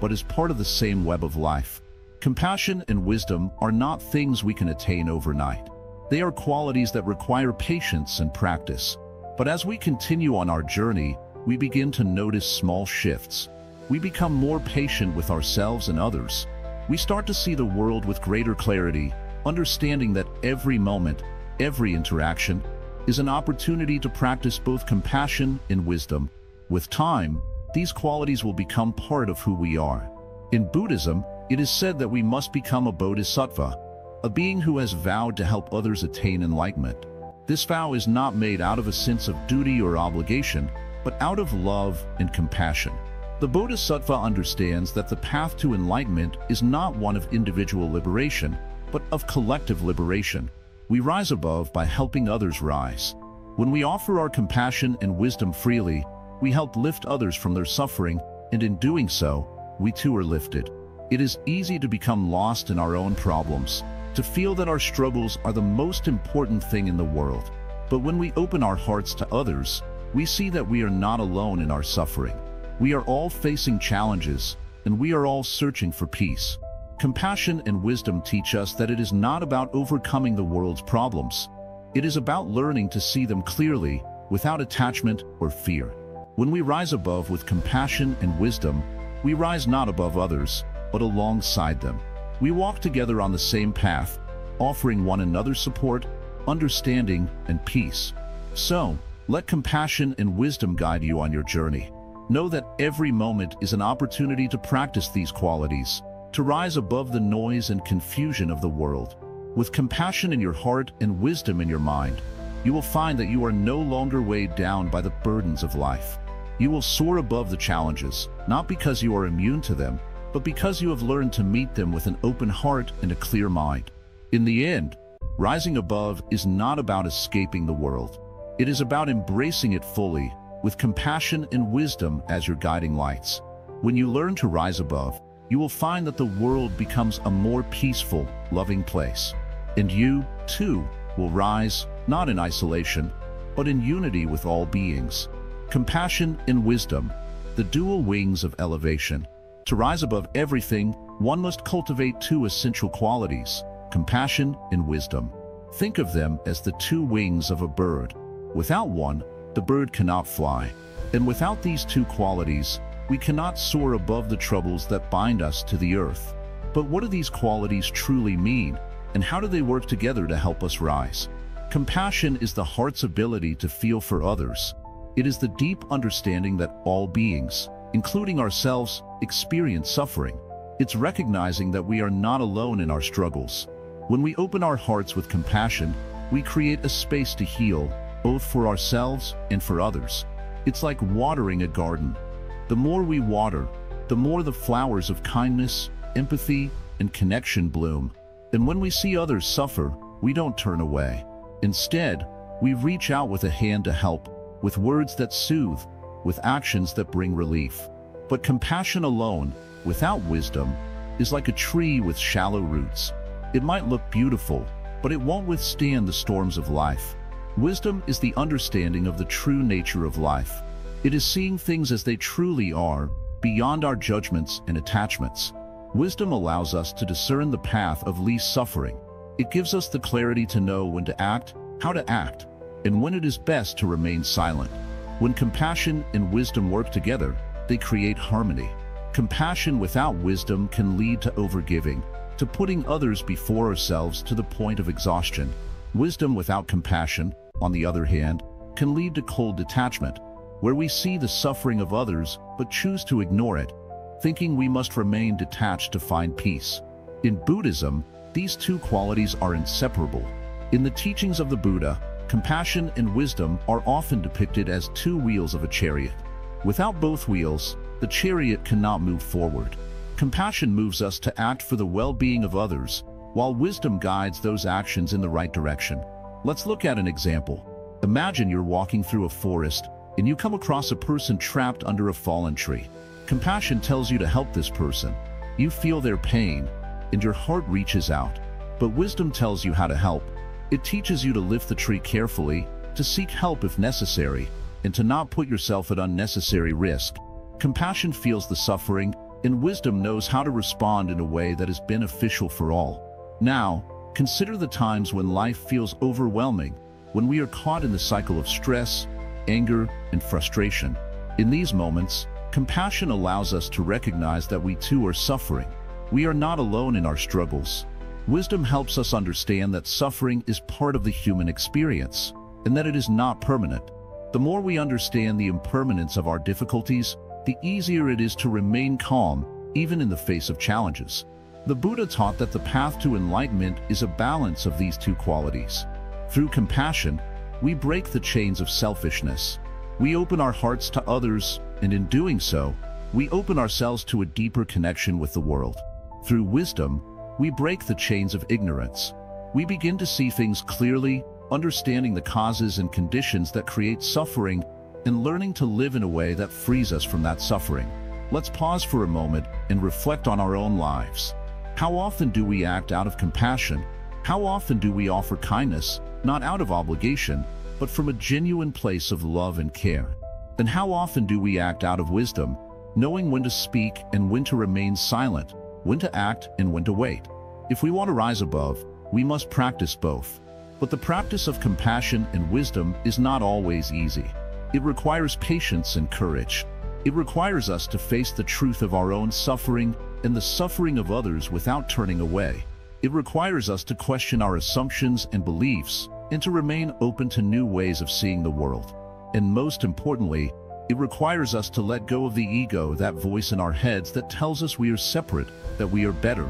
but as part of the same web of life. Compassion and wisdom are not things we can attain overnight. They are qualities that require patience and practice. But as we continue on our journey, we begin to notice small shifts. We become more patient with ourselves and others. We start to see the world with greater clarity, understanding that every moment, every interaction, is an opportunity to practice both compassion and wisdom. With time, these qualities will become part of who we are. In Buddhism, it is said that we must become a bodhisattva, a being who has vowed to help others attain enlightenment. This vow is not made out of a sense of duty or obligation, but out of love and compassion. The Bodhisattva understands that the path to enlightenment is not one of individual liberation, but of collective liberation. We rise above by helping others rise. When we offer our compassion and wisdom freely, we help lift others from their suffering, and in doing so, we too are lifted. It is easy to become lost in our own problems, to feel that our struggles are the most important thing in the world. But when we open our hearts to others, we see that we are not alone in our suffering. We are all facing challenges, and we are all searching for peace. Compassion and wisdom teach us that it is not about overcoming the world's problems. It is about learning to see them clearly, without attachment or fear. When we rise above with compassion and wisdom, we rise not above others, but alongside them. We walk together on the same path, offering one another support, understanding, and peace. So, let compassion and wisdom guide you on your journey. Know that every moment is an opportunity to practice these qualities, to rise above the noise and confusion of the world. With compassion in your heart and wisdom in your mind, you will find that you are no longer weighed down by the burdens of life. You will soar above the challenges, not because you are immune to them, but because you have learned to meet them with an open heart and a clear mind. In the end, rising above is not about escaping the world. It is about embracing it fully, with compassion and wisdom as your guiding lights. When you learn to rise above, you will find that the world becomes a more peaceful, loving place. And you, too, will rise, not in isolation, but in unity with all beings. Compassion and wisdom, the dual wings of elevation. To rise above everything, one must cultivate two essential qualities: compassion and wisdom. Think of them as the two wings of a bird. Without one, the bird cannot fly. And without these two qualities, we cannot soar above the troubles that bind us to the earth. But what do these qualities truly mean, and how do they work together to help us rise? Compassion is the heart's ability to feel for others. It is the deep understanding that all beings, including ourselves, experience suffering. It's recognizing that we are not alone in our struggles. When we open our hearts with compassion, we create a space to heal, both for ourselves and for others. It's like watering a garden. The more we water, the more the flowers of kindness, empathy, and connection bloom. And when we see others suffer, we don't turn away. Instead, we reach out with a hand to help, with words that soothe, with actions that bring relief. But compassion alone, without wisdom, is like a tree with shallow roots. It might look beautiful, but it won't withstand the storms of life. Wisdom is the understanding of the true nature of life. It is seeing things as they truly are, beyond our judgments and attachments. Wisdom allows us to discern the path of least suffering. It gives us the clarity to know when to act, how to act, and when it is best to remain silent. When compassion and wisdom work together, they create harmony. Compassion without wisdom can lead to overgiving, to putting others before ourselves to the point of exhaustion. Wisdom without compassion, on the other hand, can lead to cold detachment, where we see the suffering of others but choose to ignore it, thinking we must remain detached to find peace. In Buddhism, these two qualities are inseparable. In the teachings of the Buddha, compassion and wisdom are often depicted as two wheels of a chariot. Without both wheels, the chariot cannot move forward. Compassion moves us to act for the well-being of others, while wisdom guides those actions in the right direction. Let's look at an example. Imagine you're walking through a forest, and you come across a person trapped under a fallen tree. Compassion tells you to help this person. You feel their pain, and your heart reaches out. But wisdom tells you how to help. It teaches you to lift the tree carefully, to seek help if necessary, and to not put yourself at unnecessary risk. Compassion feels the suffering, and wisdom knows how to respond in a way that is beneficial for all. Now, consider the times when life feels overwhelming, when we are caught in the cycle of stress, anger, and frustration. In these moments, compassion allows us to recognize that we too are suffering. We are not alone in our struggles. Wisdom helps us understand that suffering is part of the human experience, and that it is not permanent. The more we understand the impermanence of our difficulties, the easier it is to remain calm, even in the face of challenges. The Buddha taught that the path to enlightenment is a balance of these two qualities. Through compassion, we break the chains of selfishness. We open our hearts to others, and in doing so, we open ourselves to a deeper connection with the world. Through wisdom, we break the chains of ignorance. We begin to see things clearly, understanding the causes and conditions that create suffering, and learning to live in a way that frees us from that suffering. Let's pause for a moment and reflect on our own lives. How often do we act out of compassion? How often do we offer kindness, not out of obligation, but from a genuine place of love and care? And how often do we act out of wisdom, knowing when to speak and when to remain silent, when to act and when to wait? If we want to rise above, we must practice both. But the practice of compassion and wisdom is not always easy. It requires patience and courage. It requires us to face the truth of our own suffering and the suffering of others without turning away. It requires us to question our assumptions and beliefs and to remain open to new ways of seeing the world. And most importantly, it requires us to let go of the ego, that voice in our heads that tells us we are separate, that we are better,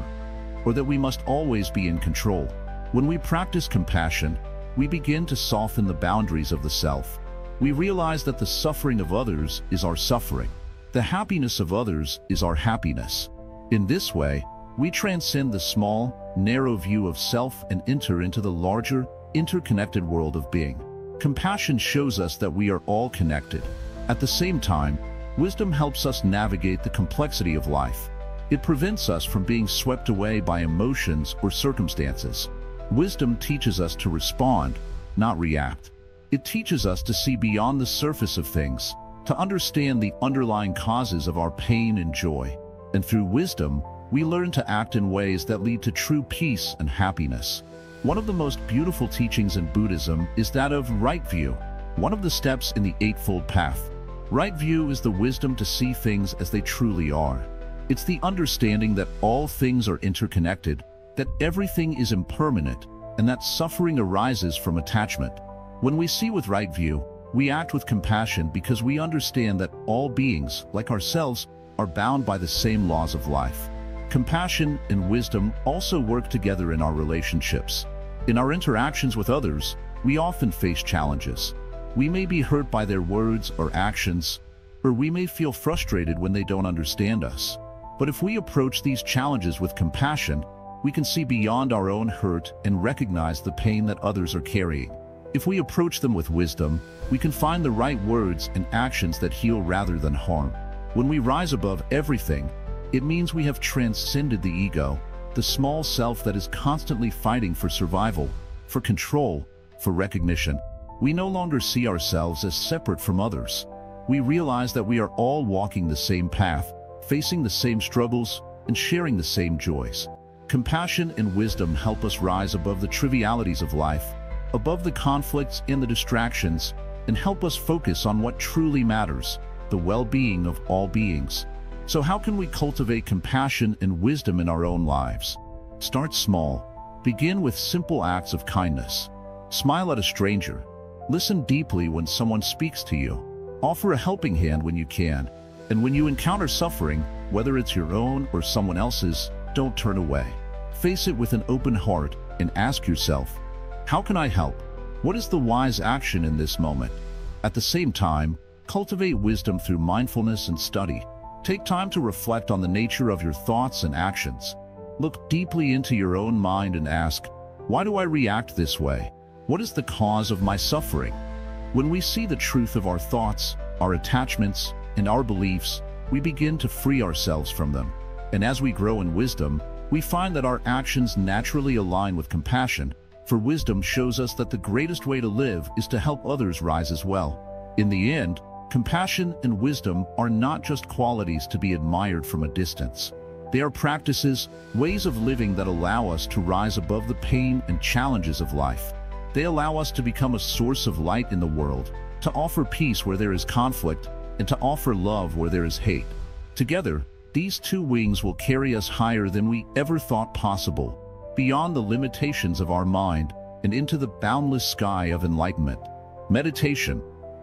or that we must always be in control. When we practice compassion, we begin to soften the boundaries of the self. We realize that the suffering of others is our suffering. The happiness of others is our happiness. In this way, we transcend the small, narrow view of self and enter into the larger, interconnected world of being. Compassion shows us that we are all connected. At the same time, wisdom helps us navigate the complexity of life. It prevents us from being swept away by emotions or circumstances. Wisdom teaches us to respond, not react. It teaches us to see beyond the surface of things, to understand the underlying causes of our pain and joy. And through wisdom, we learn to act in ways that lead to true peace and happiness. One of the most beautiful teachings in Buddhism is that of right view, one of the steps in the Eightfold Path. Right view is the wisdom to see things as they truly are. It's the understanding that all things are interconnected, that everything is impermanent, and that suffering arises from attachment. When we see with right view, we act with compassion because we understand that all beings, like ourselves, are bound by the same laws of life. Compassion and wisdom also work together in our relationships. In our interactions with others, we often face challenges. We may be hurt by their words or actions, or we may feel frustrated when they don't understand us. But if we approach these challenges with compassion, we can see beyond our own hurt and recognize the pain that others are carrying. If we approach them with wisdom, we can find the right words and actions that heal rather than harm. When we rise above everything, it means we have transcended the ego, the small self that is constantly fighting for survival, for control, for recognition. We no longer see ourselves as separate from others. We realize that we are all walking the same path, facing the same struggles, and sharing the same joys. Compassion and wisdom help us rise above the trivialities of life, above the conflicts and the distractions, and help us focus on what truly matters, the well-being of all beings. So how can we cultivate compassion and wisdom in our own lives? Start small. Begin with simple acts of kindness. Smile at a stranger. Listen deeply when someone speaks to you. Offer a helping hand when you can. And when you encounter suffering, whether it's your own or someone else's, don't turn away. Face it with an open heart and ask yourself, how can I help? What is the wise action in this moment? At the same time, cultivate wisdom through mindfulness and study. Take time to reflect on the nature of your thoughts and actions. Look deeply into your own mind and ask, why do I react this way? What is the cause of my suffering? When we see the truth of our thoughts, our attachments, and our beliefs, we begin to free ourselves from them. And as we grow in wisdom, we find that our actions naturally align with compassion, for wisdom shows us that the greatest way to live is to help others rise as well. In the end, compassion and wisdom are not just qualities to be admired from a distance. They are practices, ways of living that allow us to rise above the pain and challenges of life. They allow us to become a source of light in the world, to offer peace where there is conflict, and to offer love where there is hate. Together, these two wings will carry us higher than we ever thought possible, beyond the limitations of our mind and into the boundless sky of enlightenment. Meditation.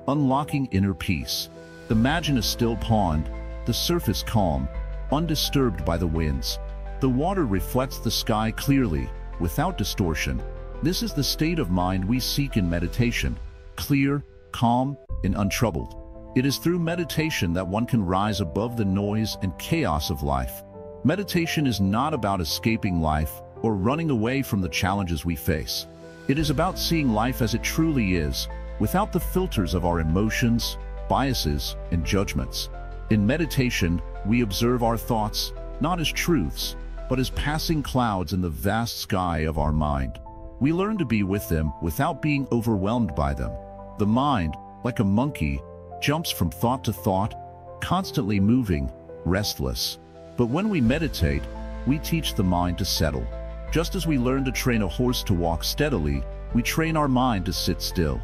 Unlocking inner peace. Imagine a still pond, the surface calm, undisturbed by the winds. The water reflects the sky clearly, without distortion. This is the state of mind we seek in meditation, clear, calm, and untroubled. It is through meditation that one can rise above the noise and chaos of life. Meditation is not about escaping life or running away from the challenges we face. It is about seeing life as it truly is, without the filters of our emotions, biases, and judgments. In meditation, we observe our thoughts, not as truths, but as passing clouds in the vast sky of our mind. We learn to be with them without being overwhelmed by them. The mind, like a monkey, jumps from thought to thought, constantly moving, restless. But when we meditate, we teach the mind to settle. Just as we learn to train a horse to walk steadily, we train our mind to sit still.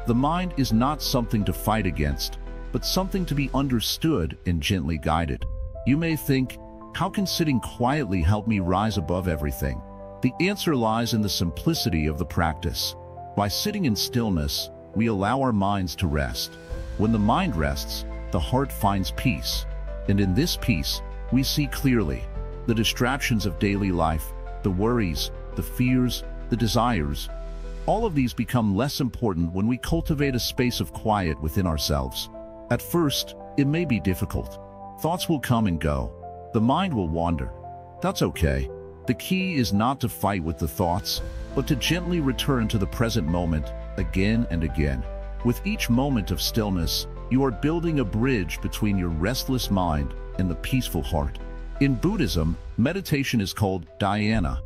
The mind is not something to fight against, but something to be understood and gently guided. You may think, how can sitting quietly help me rise above everything? The answer lies in the simplicity of the practice. By sitting in stillness, we allow our minds to rest. When the mind rests, the heart finds peace. And in this peace, we see clearly. The distractions of daily life, the worries, the fears, the desires, All of these become less important when we cultivate a space of quiet within ourselves. At first, it may be difficult. Thoughts will come and go. The mind will wander. That's okay. The key is not to fight with the thoughts, but to gently return to the present moment again and again. With each moment of stillness, you are building a bridge between your restless mind and the peaceful heart. In Buddhism, meditation is called dhyana,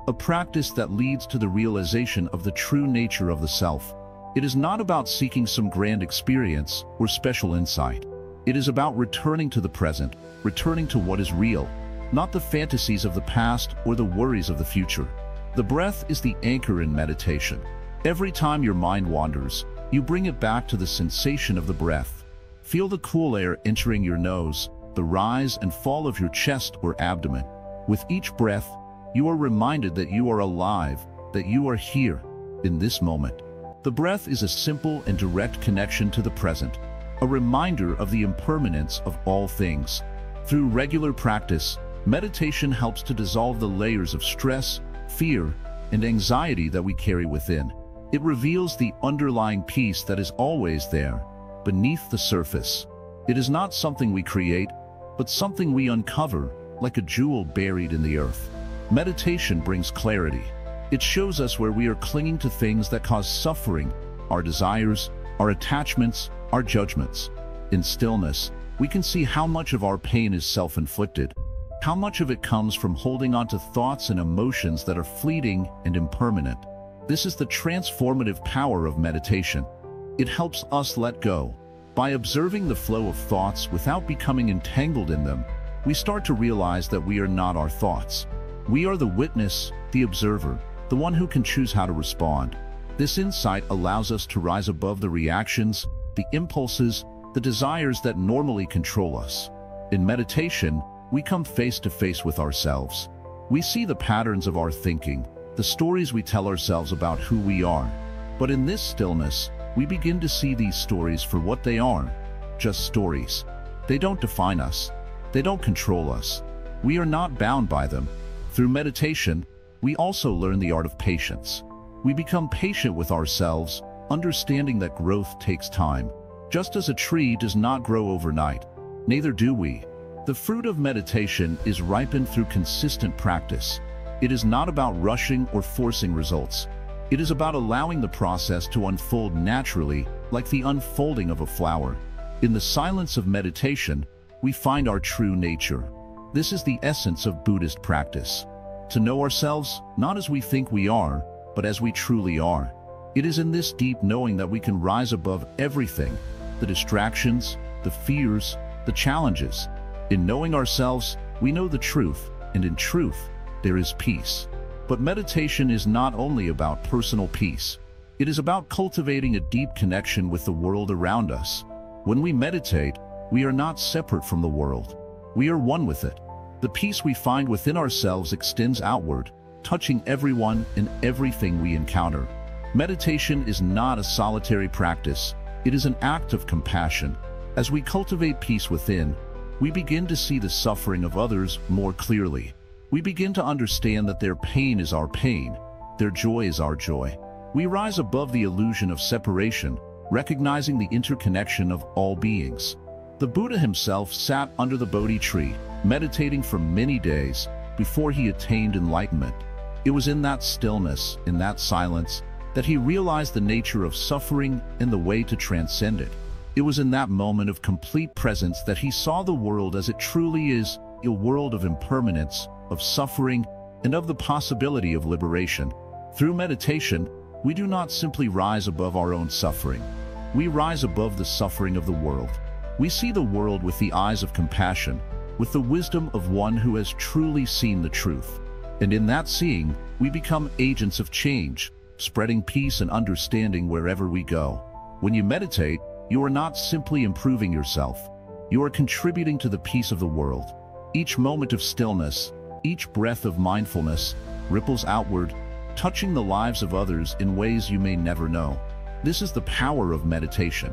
a practice that leads to the realization of the true nature of the self. It is not about seeking some grand experience or special insight. It is about returning to the present, returning to what is real, not the fantasies of the past or the worries of the future. The breath is the anchor in meditation. Every time your mind wanders, you bring it back to the sensation of the breath. Feel the cool air entering your nose, the rise and fall of your chest or abdomen. With each breath, you are reminded that you are alive, that you are here, in this moment. The breath is a simple and direct connection to the present, a reminder of the impermanence of all things. Through regular practice, meditation helps to dissolve the layers of stress, fear, and anxiety that we carry within. It reveals the underlying peace that is always there, beneath the surface. It is not something we create, but something we uncover, like a jewel buried in the earth. Meditation brings clarity. It shows us where we are clinging to things that cause suffering, our desires, our attachments, our judgments. In stillness, we can see how much of our pain is self-inflicted, how much of it comes from holding on to thoughts and emotions that are fleeting and impermanent. This is the transformative power of meditation. It helps us let go. By observing the flow of thoughts without becoming entangled in them, we start to realize that we are not our thoughts. We are the witness, the observer, the one who can choose how to respond. This insight allows us to rise above the reactions, the impulses, the desires that normally control us. In meditation, we come face to face with ourselves. We see the patterns of our thinking, the stories we tell ourselves about who we are. But in this stillness, we begin to see these stories for what they are, just stories. They don't define us. They don't control us. We are not bound by them. Through meditation, we also learn the art of patience. We become patient with ourselves, understanding that growth takes time. Just as a tree does not grow overnight, neither do we. The fruit of meditation is ripened through consistent practice. It is not about rushing or forcing results. It is about allowing the process to unfold naturally, like the unfolding of a flower. In the silence of meditation, we find our true nature. This is the essence of Buddhist practice. To know ourselves, not as we think we are, but as we truly are. It is in this deep knowing that we can rise above everything, the distractions, the fears, the challenges. In knowing ourselves, we know the truth, and in truth, there is peace. But meditation is not only about personal peace. It is about cultivating a deep connection with the world around us. When we meditate, we are not separate from the world. We are one with it. The peace we find within ourselves extends outward, touching everyone and everything we encounter. Meditation is not a solitary practice. It is an act of compassion. As we cultivate peace within, we begin to see the suffering of others more clearly. We begin to understand that their pain is our pain, their joy is our joy. We rise above the illusion of separation, recognizing the interconnection of all beings. The Buddha himself sat under the Bodhi tree, meditating for many days before he attained enlightenment. It was in that stillness, in that silence, that he realized the nature of suffering and the way to transcend it. It was in that moment of complete presence that he saw the world as it truly is, a world of impermanence, of suffering, and of the possibility of liberation. Through meditation, we do not simply rise above our own suffering. We rise above the suffering of the world. We see the world with the eyes of compassion, with the wisdom of one who has truly seen the truth. And in that seeing, we become agents of change, spreading peace and understanding wherever we go. When you meditate, you are not simply improving yourself. You are contributing to the peace of the world. Each moment of stillness, each breath of mindfulness, ripples outward, touching the lives of others in ways you may never know. This is the power of meditation.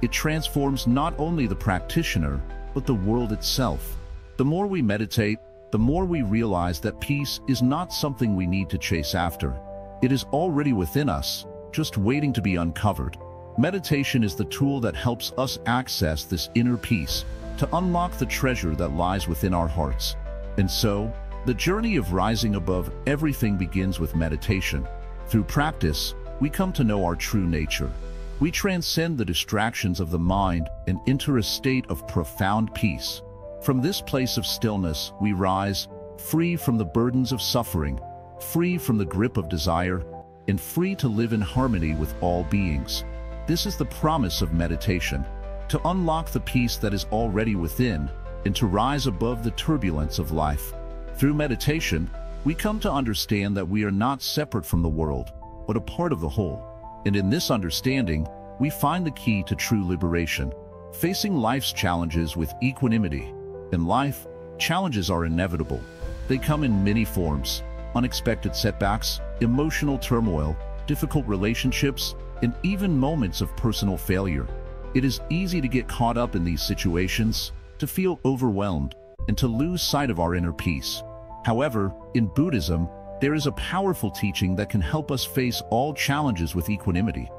It transforms not only the practitioner, but the world itself. The more we meditate, the more we realize that peace is not something we need to chase after. It is already within us, just waiting to be uncovered. Meditation is the tool that helps us access this inner peace, to unlock the treasure that lies within our hearts. And so, the journey of rising above everything begins with meditation. Through practice, we come to know our true nature. We transcend the distractions of the mind and enter a state of profound peace. From this place of stillness, we rise, free from the burdens of suffering, free from the grip of desire, and free to live in harmony with all beings. This is the promise of meditation, to unlock the peace that is already within and to rise above the turbulence of life. Through meditation, we come to understand that we are not separate from the world, but a part of the whole. And in this understanding, we find the key to true liberation, facing life's challenges with equanimity. In life, challenges are inevitable. They come in many forms: unexpected setbacks, emotional turmoil, difficult relationships, and even moments of personal failure. It is easy to get caught up in these situations, to feel overwhelmed, and to lose sight of our inner peace. However, in Buddhism, there is a powerful teaching that can help us face all challenges with equanimity.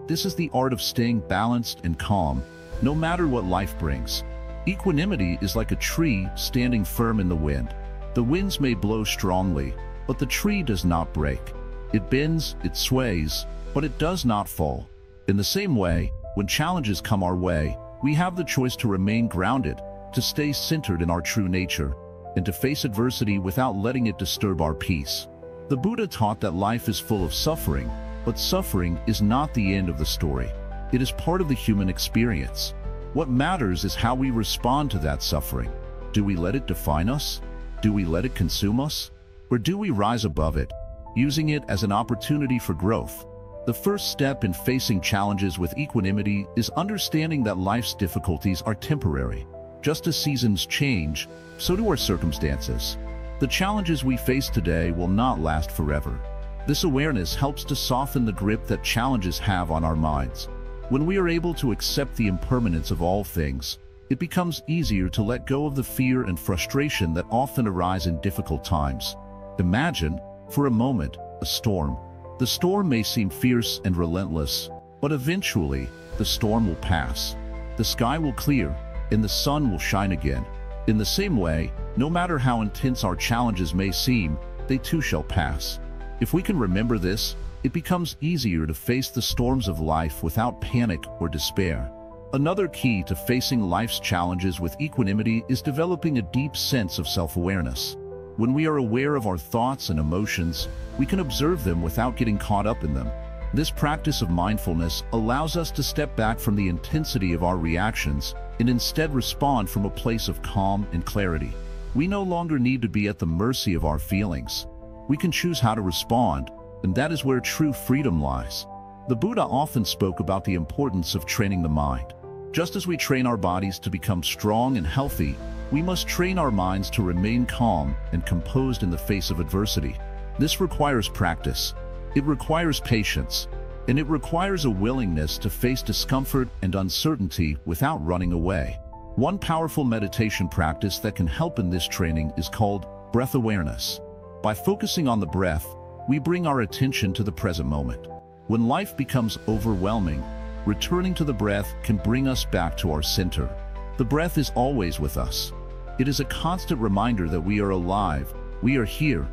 This is the art of staying balanced and calm, no matter what life brings. Equanimity is like a tree standing firm in the wind. The winds may blow strongly, but the tree does not break. It bends, it sways, but it does not fall. In the same way, when challenges come our way, we have the choice to remain grounded, to stay centered in our true nature, and to face adversity without letting it disturb our peace. The Buddha taught that life is full of suffering, but suffering is not the end of the story. It is part of the human experience. What matters is how we respond to that suffering. Do we let it define us? Do we let it consume us? Or do we rise above it, using it as an opportunity for growth? The first step in facing challenges with equanimity is understanding that life's difficulties are temporary. Just as seasons change, so do our circumstances. The challenges we face today will not last forever. This awareness helps to soften the grip that challenges have on our minds. When we are able to accept the impermanence of all things, it becomes easier to let go of the fear and frustration that often arise in difficult times. Imagine, for a moment, a storm. The storm may seem fierce and relentless, but eventually, the storm will pass. The sky will clear, and the sun will shine again. In the same way, no matter how intense our challenges may seem, they too shall pass. If we can remember this, it becomes easier to face the storms of life without panic or despair. Another key to facing life's challenges with equanimity is developing a deep sense of self-awareness. When we are aware of our thoughts and emotions, we can observe them without getting caught up in them. This practice of mindfulness allows us to step back from the intensity of our reactions and instead respond from a place of calm and clarity. We no longer need to be at the mercy of our feelings. We can choose how to respond, and that is where true freedom lies. The Buddha often spoke about the importance of training the mind. Just as we train our bodies to become strong and healthy, we must train our minds to remain calm and composed in the face of adversity. This requires practice. It requires patience, and it requires a willingness to face discomfort and uncertainty without running away. One powerful meditation practice that can help in this training is called breath awareness. By focusing on the breath, we bring our attention to the present moment. When life becomes overwhelming, returning to the breath can bring us back to our center. The breath is always with us. It is a constant reminder that we are alive, we are here,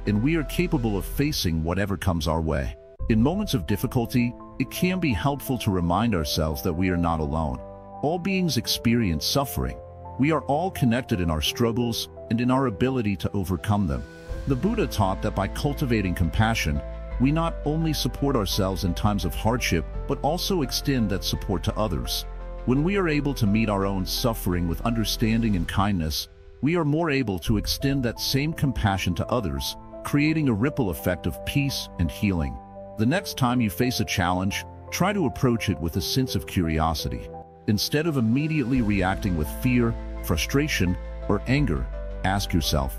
and we are capable of facing whatever comes our way. In moments of difficulty, it can be helpful to remind ourselves that we are not alone. All beings experience suffering. We are all connected in our struggles and in our ability to overcome them. The Buddha taught that by cultivating compassion, we not only support ourselves in times of hardship, but also extend that support to others. When we are able to meet our own suffering with understanding and kindness, we are more able to extend that same compassion to others, creating a ripple effect of peace and healing. The next time you face a challenge, try to approach it with a sense of curiosity. Instead of immediately reacting with fear, frustration, or anger, ask yourself,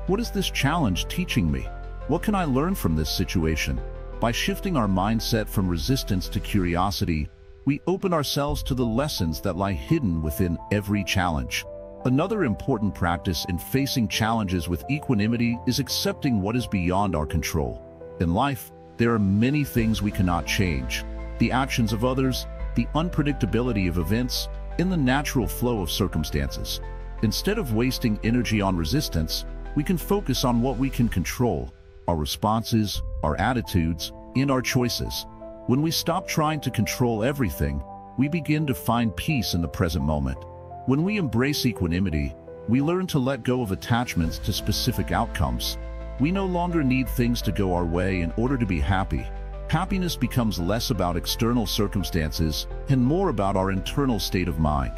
what is this challenge teaching me? What can I learn from this situation? By shifting our mindset from resistance to curiosity, we open ourselves to the lessons that lie hidden within every challenge. Another important practice in facing challenges with equanimity is accepting what is beyond our control. In life, There are many things we cannot change: the actions of others, the unpredictability of events, and the natural flow of circumstances. Instead of wasting energy on resistance, we can focus on what we can control: our responses, our attitudes, and our choices. When we stop trying to control everything, we begin to find peace in the present moment. When we embrace equanimity, we learn to let go of attachments to specific outcomes. We no longer need things to go our way in order to be happy. Happiness becomes less about external circumstances and more about our internal state of mind.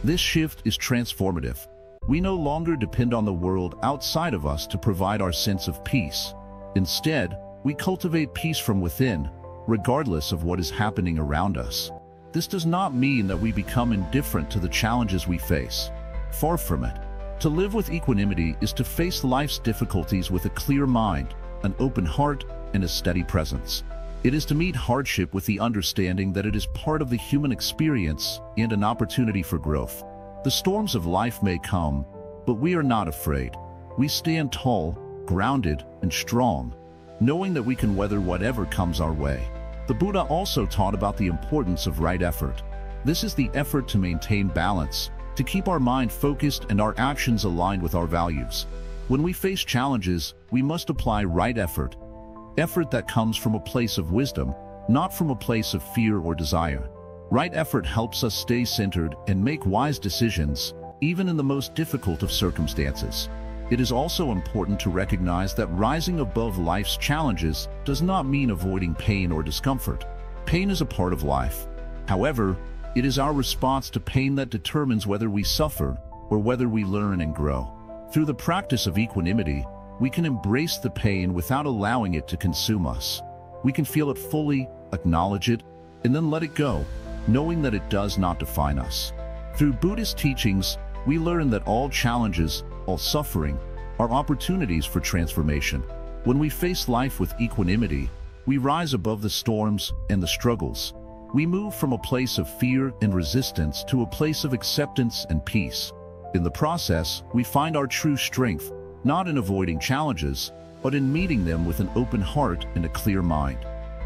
This shift is transformative. We no longer depend on the world outside of us to provide our sense of peace. Instead, we cultivate peace from within, regardless of what is happening around us. This does not mean that we become indifferent to the challenges we face. Far from it. To live with equanimity is to face life's difficulties with a clear mind, an open heart, and a steady presence. It is to meet hardship with the understanding that it is part of the human experience and an opportunity for growth. The storms of life may come, but we are not afraid. We stand tall, grounded, and strong, knowing that we can weather whatever comes our way. The Buddha also taught about the importance of right effort. This is the effort to maintain balance, to keep our mind focused and our actions aligned with our values. When we face challenges, we must apply right effort. Effort that comes from a place of wisdom, not from a place of fear or desire. Right effort helps us stay centered and make wise decisions, even in the most difficult of circumstances. It is also important to recognize that rising above life's challenges does not mean avoiding pain or discomfort. Pain is a part of life. However, it is our response to pain that determines whether we suffer or whether we learn and grow. Through the practice of equanimity, we can embrace the pain without allowing it to consume us. We can feel it fully, acknowledge it, and then let it go, knowing that it does not define us. Through Buddhist teachings, we learn that all challenges, all suffering, are opportunities for transformation. When we face life with equanimity, we rise above the storms and the struggles. We move from a place of fear and resistance to a place of acceptance and peace. In the process, we find our true strength, not in avoiding challenges, but in meeting them with an open heart and a clear mind.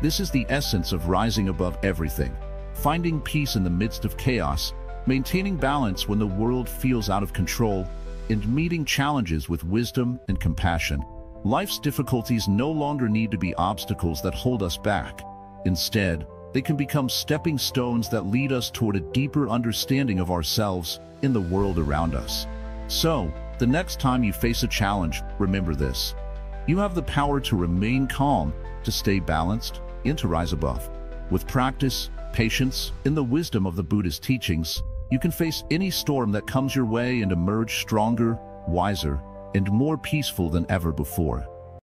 This is the essence of rising above everything, finding peace in the midst of chaos, maintaining balance when the world feels out of control, and meeting challenges with wisdom and compassion. Life's difficulties no longer need to be obstacles that hold us back. Instead, they can become stepping stones that lead us toward a deeper understanding of ourselves and the world around us. So, the next time you face a challenge, remember this: you have the power to remain calm, to stay balanced, and to rise above. With practice, patience, and the wisdom of the Buddhist teachings, you can face any storm that comes your way and emerge stronger, wiser, and more peaceful than ever before.